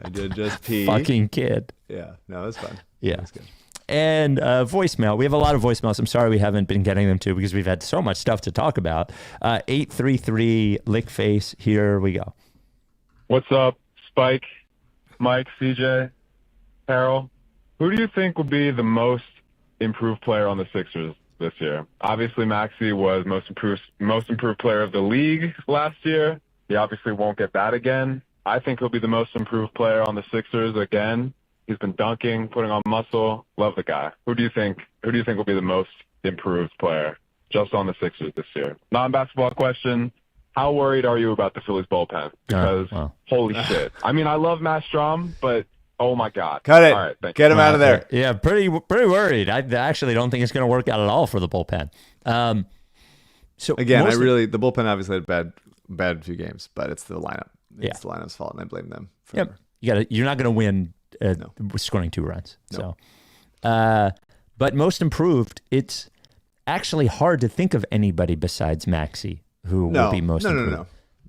I did just pee. Fucking kid. Yeah, no, it was fun. Yeah, it was good. And voicemail. We have a lot of voicemails. I'm sorry we haven't been getting them to because we've had so much stuff to talk about. 833 Lickface. Here we go. What's up, Spike, Mike, CJ, Harold? Who do you think will be the most improved player on the Sixers this year? Obviously, Maxey was most improved player of the league last year. He obviously won't get that again. I think he'll be the most improved player on the Sixers again. He's been dunking, putting on muscle. Love the guy. Who do you think will be the most improved player just on the Sixers this year? Non-basketball question. How worried are you about the Phillies bullpen? Because holy shit. I mean, I love Matt Strom, but oh my God. Cut it. All right, Get him out of there. Yeah, pretty worried. I actually don't think it's going to work out at all for the bullpen. So again, the bullpen obviously had bad few games, but it's the lineup. It's the lineup's fault, and I blame them. Yep. You're not going to win scoring 2 runs. No. So, but most improved, it's actually hard to think of anybody besides Maxey who will be most improved. No.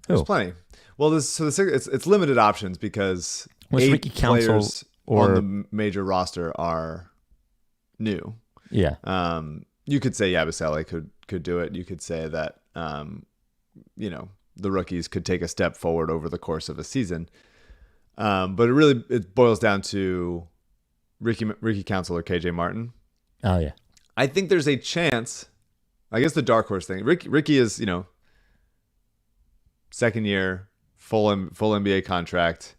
There's plenty. Well, it's limited options because Ricky players on the major roster are new. Yeah. You could say Yabusele could do it. You could say that the rookies could take a step forward over the course of a season. But it boils down to Ricky Council or KJ Martin. Oh yeah. I think there's a chance. I guess the dark horse thing. Ricky is, second year, full NBA contract,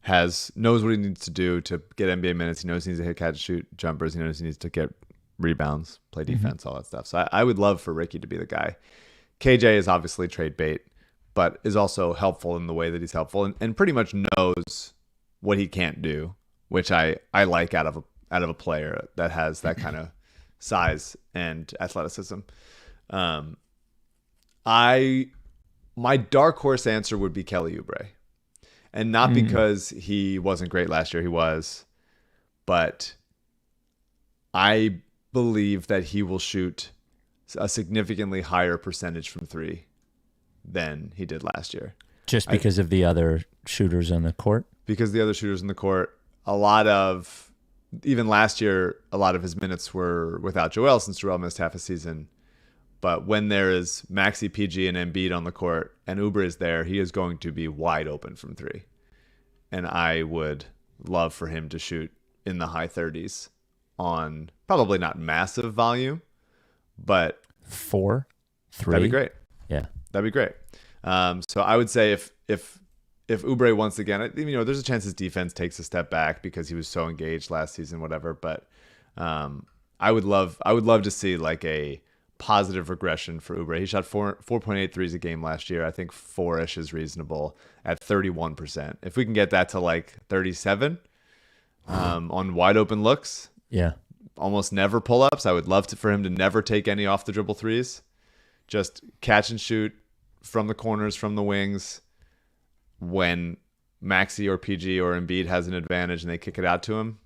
knows what he needs to do to get NBA minutes. He knows he needs to hit, catch, shoot jumpers. He knows he needs to get rebounds, play defense, all that stuff. So I would love for Ricky to be the guy. KJ is obviously trade bait, but is also helpful in the way that he's helpful and pretty much knows what he can't do, which I like out of a player that has that kind of size and athleticism. My dark horse answer would be Kelly Oubre. And not because he wasn't great last year, he was, but I believe that he will shoot a significantly higher percentage from 3 than he did last year. Just because of the other shooters on the court? Because the other shooters in the court, even last year, a lot of his minutes were without Joel since Joel missed half a season. But when there is Maxey, PG, and Embiid on the court and Oubre is there, he is going to be wide open from 3. And I would love for him to shoot in the high 30s on probably not massive volume, but 4, 3. That'd be great. Yeah. That'd be great. So I would say if Oubre once again, there's a chance his defense takes a step back because he was so engaged last season, whatever. But I would love to see like a positive regression for Oubre. He shot 4.8 threes a game last year. I think 4-ish is reasonable at 31%. If we can get that to like 37 on wide open looks, almost never pull-ups. I would love for him to never take any off the dribble threes. Just catch and shoot from the corners, from the wings. When Maxey or PG or Embiid has an advantage and they kick it out to him,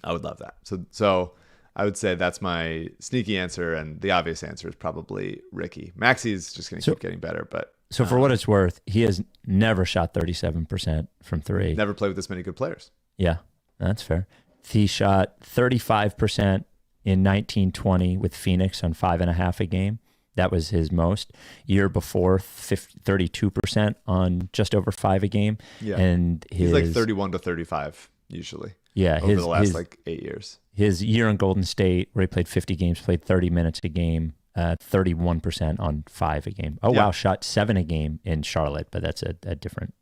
I would love that. So I would say that's my sneaky answer, and the obvious answer is probably Ricky. Maxey's just going to keep getting better, but so for what it's worth, he has never shot 37% from 3. Never played with this many good players. Yeah, that's fair. He shot 35% in 1920 with Phoenix on 5.5 a game. That was his most. Year before, 32% on just over 5 a game. Yeah, and he's like 31 to 35 usually. Yeah, over the last like 8 years. His year in Golden State, where he played 50 games, played 30 minutes a game, 31% on 5 a game. Oh, wow, shot 7 a game in Charlotte, but that's a different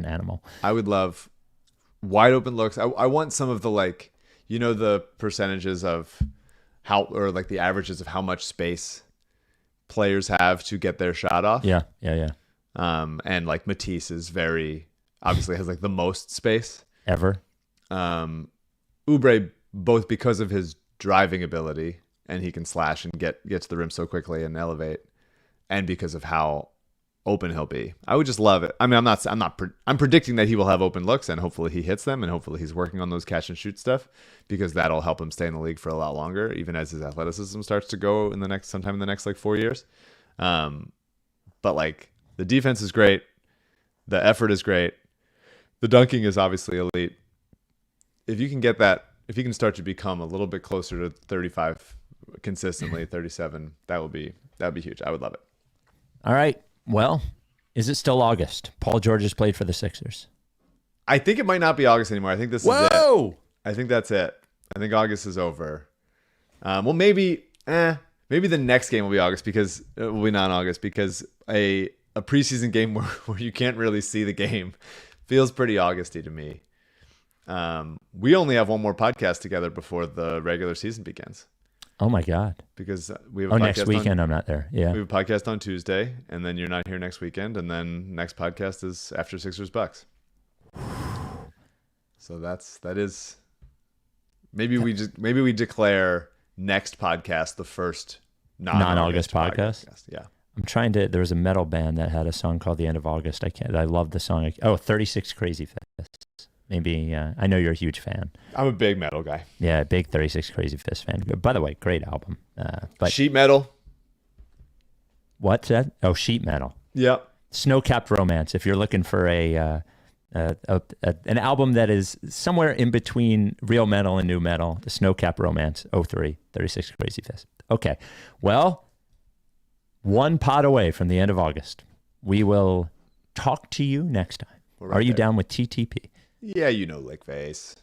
animal. I would love wide open looks. I want some of the, like, you know, the percentages of how, or like the averages of how much space players have to get their shot off. Yeah. And like Matisse is obviously has like the most space ever. Oubre, both because of his driving ability and he can slash and get to the rim so quickly and elevate, and because of how open he'll be. I would just love it. I mean, I'm predicting that he will have open looks, and hopefully he hits them, and hopefully he's working on those catch and shoot stuff, because that'll help him stay in the league for a lot longer, even as his athleticism starts to go sometime in the next like 4 years. But like the defense is great. The effort is great. The dunking is obviously elite. If you can get that, if you can start to become a little bit closer to 35 consistently, 37, that'd be huge. I would love it. All right. Well, is it still August? Paul George has played for the Sixers. I think it might not be August anymore. I think this is it. I think that's it. I think August is over. Well, maybe the next game will be August, because it will be non-August, because a preseason game where you can't really see the game feels pretty Augusty to me. We only have one more podcast together before the regular season begins. Oh my God! Because we have a podcast next weekend I'm not there. Yeah, we have a podcast on Tuesday, and then you're not here next weekend, and then next podcast is after Sixers Bucks. So that is maybe we declare next podcast the first non-August podcast. Yeah. There was a metal band that had a song called The End of August. I love the song. 36 Crazy Fists. Maybe, I know you're a huge fan. I'm a big metal guy. Yeah, big 36 Crazy Fist fan. By the way, great album. But sheet metal. What's that? Oh, sheet metal. Yep. Snow-Capped Romance. If you're looking for an album that is somewhere in between real metal and new metal, the Snow-Capped Romance, 03, 36 Crazy Fist. Okay. Well, one pod away from the end of August. We will talk to you next time. Are you down with TTP? Yeah, you know, lick face.